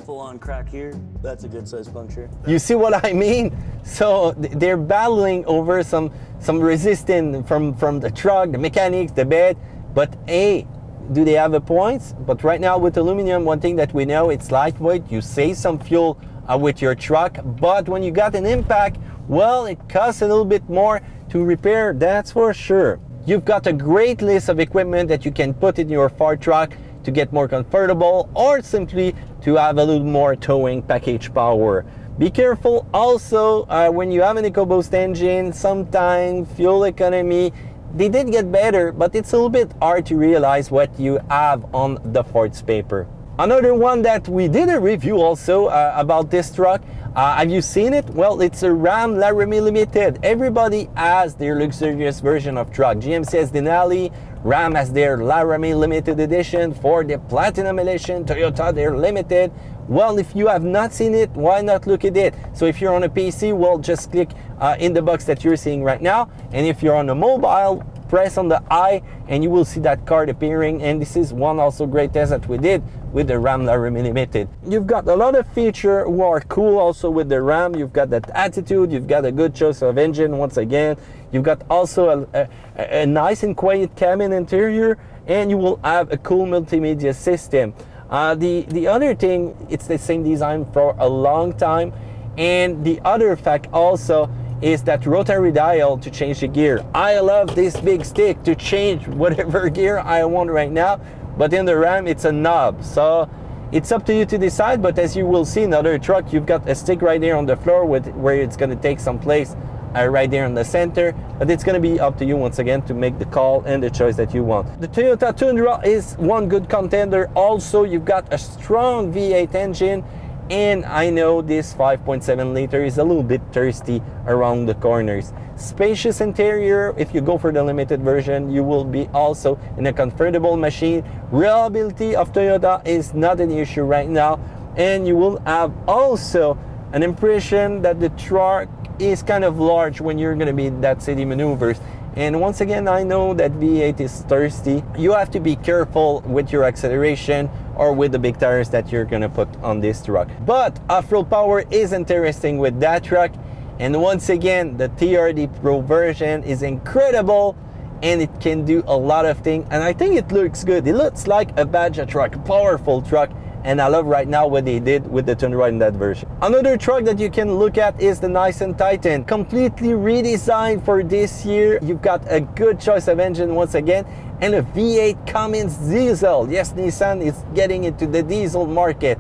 Full-on crack here. That's a good size puncture. You see what I mean? So they're battling over some resistance from the truck, the mechanics, the bed. But hey, do they have a point? But right now with aluminum, one thing that we know, it's lightweight. You save some fuel with your truck, but when you got an impact, well, it costs a little bit more to repair, that's for sure. You've got a great list of equipment that you can put in your Ford truck to get more comfortable or simply to have a little more towing package power. Be careful also when you have an EcoBoost engine, sometimes fuel economy, they did get better, but it's a little bit hard to realize what you have on the Ford's paper. Another one that we did a review also about this truck. Have you seen it? Well, it's a Ram Laramie Limited. Everybody has their luxurious version of truck. GMC has Denali, Ram has their Laramie Limited Edition, Ford the Platinum Edition, Toyota their Limited. Well, if you have not seen it, why not look at it? So if you're on a PC, well, just click in the box that you're seeing right now. And if you're on a mobile, press on the I and you will see that card appearing. And this is one also great test that we did with the Ram Laramie Limited. You've got a lot of features who are cool also with the Ram. You've got that attitude, you've got a good choice of engine once again. You've got also a nice and quiet cabin interior, and you will have a cool multimedia system. The other thing, it's the same design for a long time. And the other fact also is that rotary dial to change the gear. I love this big stick to change whatever gear I want right now, but in the Ram it's a knob. So it's up to you to decide, but as you will see in another truck, you've got a stick right there on the floor where it's gonna take some place right there in the center, but it's gonna be up to you once again to make the call and the choice that you want. The Toyota Tundra is one good contender. Also, you've got a strong V8 engine, and I know this 5.7 liter is a little bit thirsty around the corners. Spacious interior. If you go for the limited version, you will be also in a comfortable machine. Reliability of Toyota is not an issue right now, and you will have also an impression that the truck is kind of large when you're going to be in that city maneuvers. And once again, I know that V8 is thirsty. You have to be careful with your acceleration or with the big tires that you're gonna put on this truck. But off-road power is interesting with that truck. And once again, the TRD Pro version is incredible. and it can do a lot of things, and I think it looks good. It looks like a badge truck, a powerful truck, and I love right now what they did with the Tundra in that version. Another truck that you can look at is the Nissan Titan, completely redesigned for this year. You've got a good choice of engine once again, and a V8 Cummins diesel. Yes, Nissan is getting into the diesel market.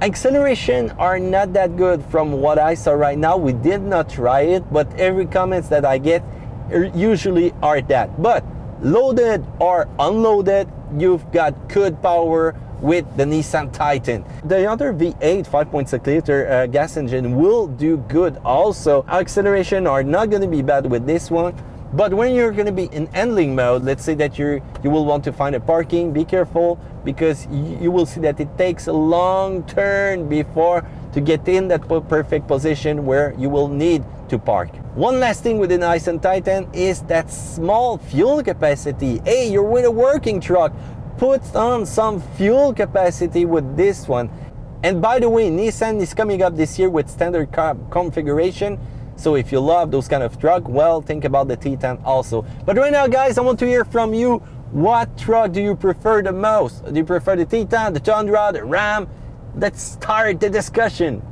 Acceleration are not that good from what I saw right now. We did not try it, but every comments that I get usually are that. But loaded or unloaded, you've got good power with the Nissan Titan. The other V8 5.6 liter gas engine will do good also. Acceleration are not going to be bad with this one, but when you're going to be in handling mode, let's say that you will want to find a parking, be careful, because you will see that it takes a long turn before to get in that perfect position where you will need to park. One last thing with the Nissan Titan is that small fuel capacity. Hey, you're with a working truck, put on some fuel capacity with this one. And by the way, Nissan is coming up this year with standard cab configuration. So if you love those kind of truck, well, think about the Titan also. But right now, guys, I want to hear from you. What truck do you prefer the most? Do you prefer the Titan, the Tundra, the Ram? Let's start the discussion.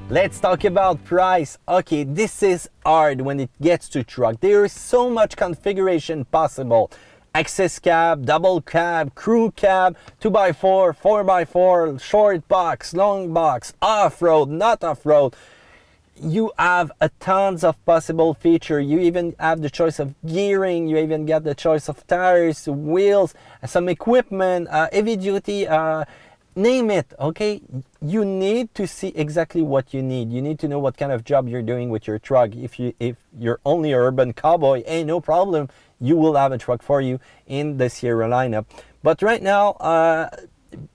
Let's talk about price. Okay, this is hard when it gets to truck. There is so much configuration possible. Access cab, double cab, crew cab, 2x4, 4x4, short box, long box, off-road, not off-road. You have a tons of possible features. You even have the choice of gearing. You even get the choice of tires, wheels, some equipment, heavy duty, name it. Okay, you need to see exactly what you need. You need to know what kind of job you're doing with your truck. If you're only an urban cowboy, hey, no problem, you will have a truck for you in the Sierra lineup. But right now,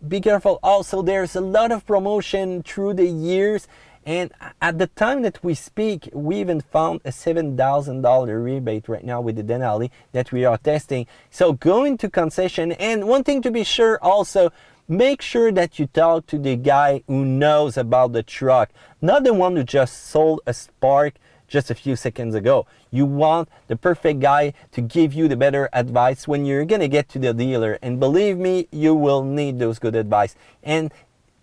be careful. Also, there's a lot of promotion through the years, and at the time that we speak, we even found a $7,000 rebate right now with the Denali that we are testing. So go into concession, and one thing to be sure also, make sure that you talk to the guy who knows about the truck, not the one who just sold a Spark just a few seconds ago. You want the perfect guy to give you the better advice when you're gonna get to the dealer. And believe me, you will need those good advice. And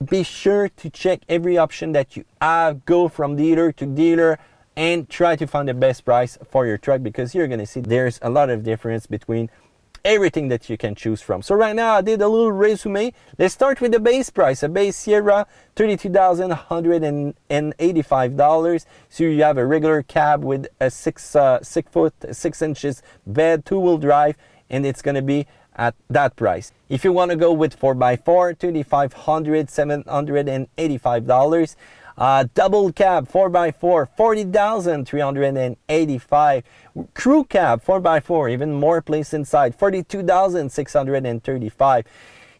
be sure to check every option that you have, go from dealer to dealer, and try to find the best price for your truck, because you're gonna see there's a lot of difference between everything that you can choose from. So right now I did a little resume. Let's start with the base price. A base Sierra, $32,185. So you have a regular cab with a 6 foot 6 inches bed, 2-wheel drive, and it's going to be at that price. If you want to go with 4x4, $2,500, $785. Double cab 4x4, $40,385. Crew cab 4x4, even more place inside, $42,635.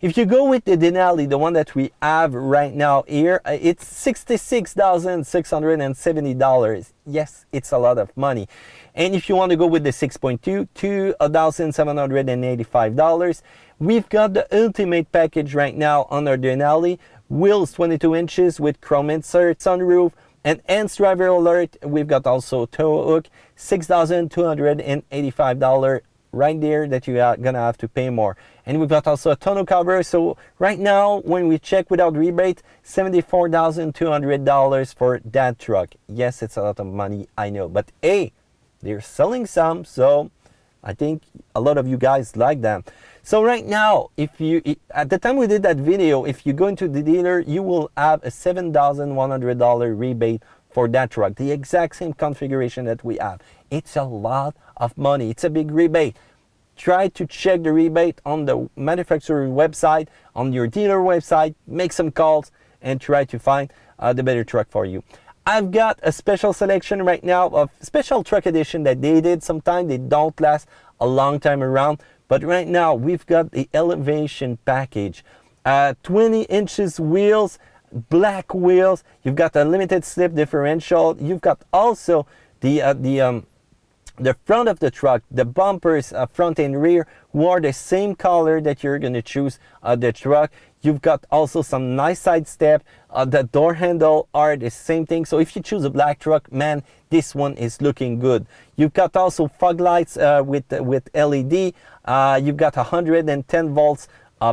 If you go with the Denali, the one that we have right now here, it's $66,670. Yes, it's a lot of money. And if you want to go with the 6.2, $2,785. We've got the ultimate package right now on our Denali. Wheels 22 inches with chrome insert, sunroof, and enhanced driver alert. We've got also tow hook, $6,285 right there that you are gonna have to pay more. And we've got also a tonneau cover. So right now, when we check without rebate, $74,200 for that truck. Yes, it's a lot of money, I know, but hey, they're selling some, so I think a lot of you guys like them. So right now, at the time we did that video, if you go into the dealer, you will have a $7,100 rebate for that truck. The exact same configuration that we have. It's a lot of money. It's a big rebate. Try to check the rebate on the manufacturer website, on your dealer website, make some calls, and try to find the better truck for you. I've got a special selection right now of special truck edition that they did. Sometimes they don't last a long time around. But right now, we've got the elevation package. 20 inches wheels, black wheels. You've got a limited slip differential. You've got also the front of the truck, the bumpers, front and rear, who are the same color that you're going to choose the truck. You've got also some nice side step. The door handle are the same thing. So if you choose a black truck, man, this one is looking good. You've got also fog lights with LED. You've got 110 volts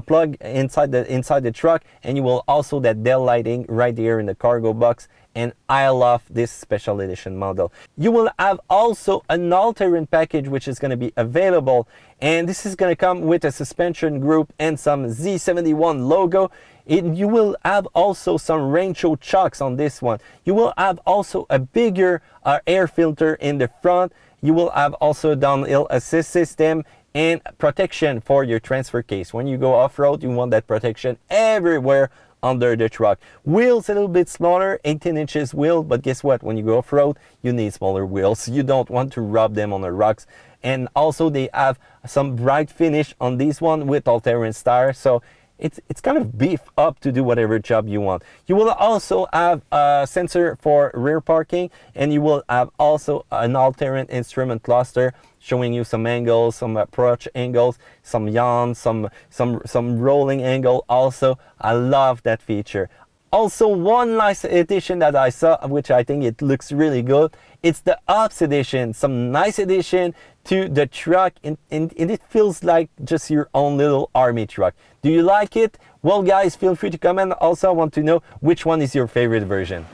plug inside the truck, and you will also that Dell lighting right there in the cargo box. And I love this special edition model. You will have also an all-terrain package which is going to be available, and this is going to come with a suspension group and some Z71 logo. You will have also some rain show chocks on this one. You will have also a bigger air filter in the front. You will have also a downhill assist system and protection for your transfer case. When you go off-road, you want that protection everywhere under the truck. Wheels a little bit smaller, 18 inches wheel, but guess what? When you go off-road, you need smaller wheels. You don't want to rub them on the rocks. And also they have some bright finish on this one with all-terrain tires. So it's kind of beef up to do whatever job you want. You will also have a sensor for rear parking, and you will have also an all-terrain instrument cluster showing you some angles, some approach angles, some yawns, some rolling angle also. I love that feature. Also, one nice addition that I saw, which I think it looks really good, it's the Ops edition. Some nice addition to the truck, and it feels like just your own little army truck. Do you like it? Well, guys, feel free to comment. Also, I want to know which one is your favorite version.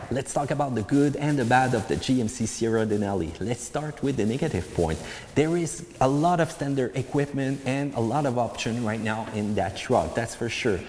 Let's talk about the good and the bad of the GMC Sierra Denali. Let's start with the negative point. There is a lot of standard equipment and a lot of option right now in that truck, that's for sure.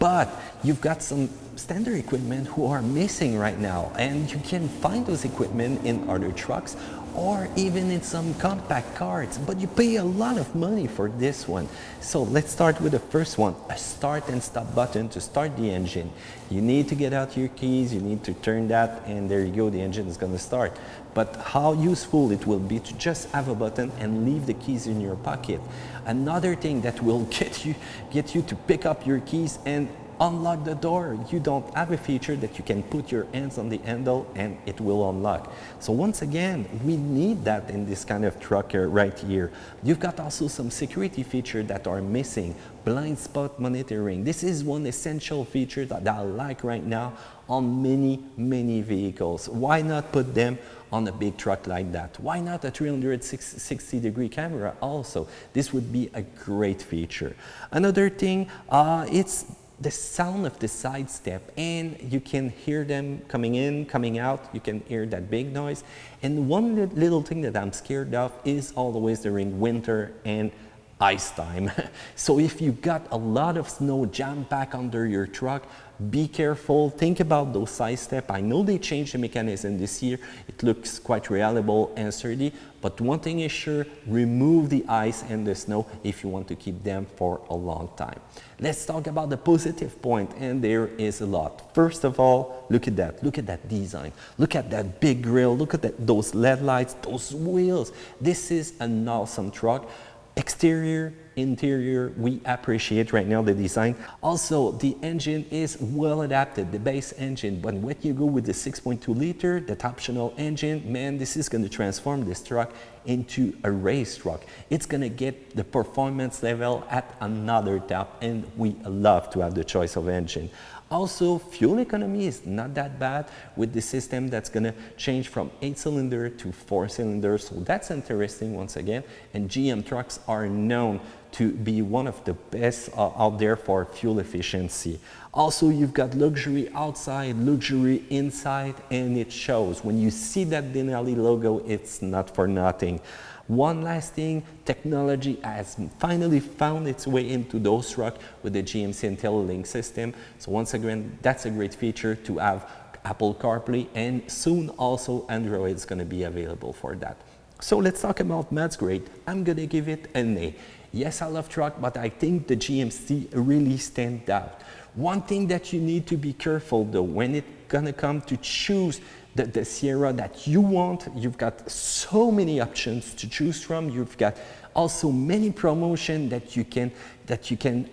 But you've got some standard equipment who are missing right now, and you can find those equipment in other trucks or even in some compact cars, but you pay a lot of money for this one. So let's start with the first one, a start and stop button to start the engine. You need to get out your keys, you need to turn that, and there you go, the engine is going to start. But how useful it will be to just have a button and leave the keys in your pocket. Another thing that will get you to pick up your keys and unlock the door. You don't have a feature that you can put your hands on the handle and it will unlock. So once again, we need that in this kind of truck right here. You've got also some security features that are missing. Blind spot monitoring. This is one essential feature that I like right now on many vehicles. Why not put them on a big truck like that? Why not a 360-degree camera also? This would be a great feature. Another thing, it's the sound of the side step, and you can hear them coming in, coming out. You can hear that big noise. And one little thing that I'm scared of is always during winter and ice time. So if you got a lot of snow jam-packed under your truck, be careful, think about those side steps. I know they changed the mechanism this year. It looks quite reliable and sturdy, but one thing is sure, remove the ice and the snow if you want to keep them for a long time. Let's talk about the positive point, and there is a lot. First of all, look at that design. Look at that big grille, look at those LED lights, those wheels. This is an awesome truck. Exterior, interior, we appreciate right now the design. Also, the engine is well adapted, the base engine, but when you go with the 6.2 liter, that optional engine, man, this is going to transform this truck into a race truck. It's going to get the performance level at another top, and we love to have the choice of engine. Also, fuel economy is not that bad with the system that's going to change from 8-cylinder to 4-cylinder, so that's interesting once again. And GM trucks are known to be one of the best out there for fuel efficiency. Also, you've got luxury outside, luxury inside, and it shows. When you see that Denali logo, it's not for nothing. One last thing, technology has finally found its way into those trucks with the GMC IntelliLink system. So once again, that's a great feature to have Apple CarPlay, and soon also Android is going to be available for that. So let's talk about Matt's grade. I'm going to give it an A. Yes, I love truck, but I think the GMC really stands out. One thing that you need to be careful though, when it's going to come to choose the Sierra that you want, you've got so many options to choose from. You've got also many promotion that you can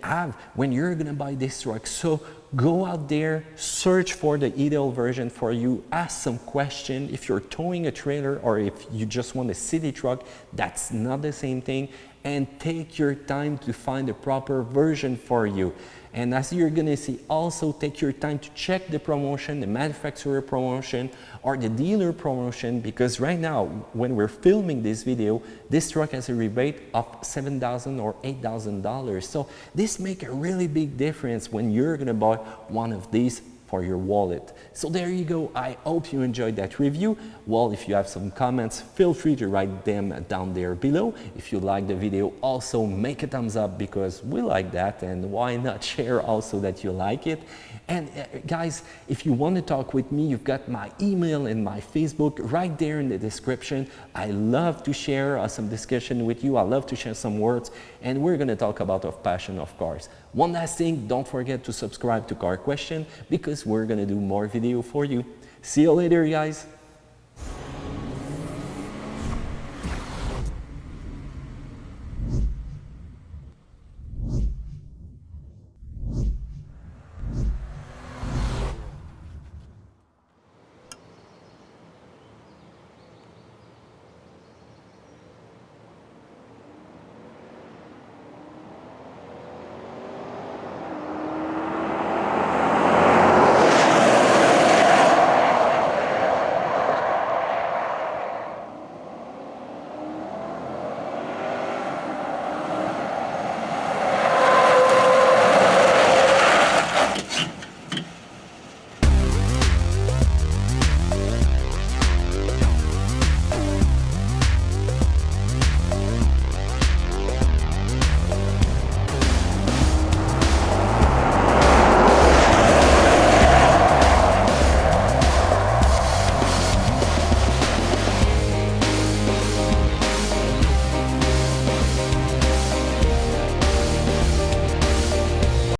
have when you're gonna buy this truck. So go out there, search for the ideal version for you, ask some question. If you're towing a trailer or if you just want a city truck, that's not the same thing. And take your time to find the proper version for you. And as you're gonna see, also take your time to check the promotion, the manufacturer promotion or the dealer promotion, because right now, when we're filming this video, this truck has a rebate of $7,000 or $8,000. So this makes a really big difference when you're gonna buy one of these for your wallet. So there you go. I hope you enjoyed that review. Well, if you have some comments, feel free to write them down there below. If you like the video, also make a thumbs up because we like that, and why not share also that you like it. And guys, if you want to talk with me, you've got my email and my Facebook right there in the description. I love to share some discussion with you. I love to share some words, and we're going to talk about our passion of cars. One last thing, don't forget to subscribe to Car Question because we're going to do more video for you. See you later, guys.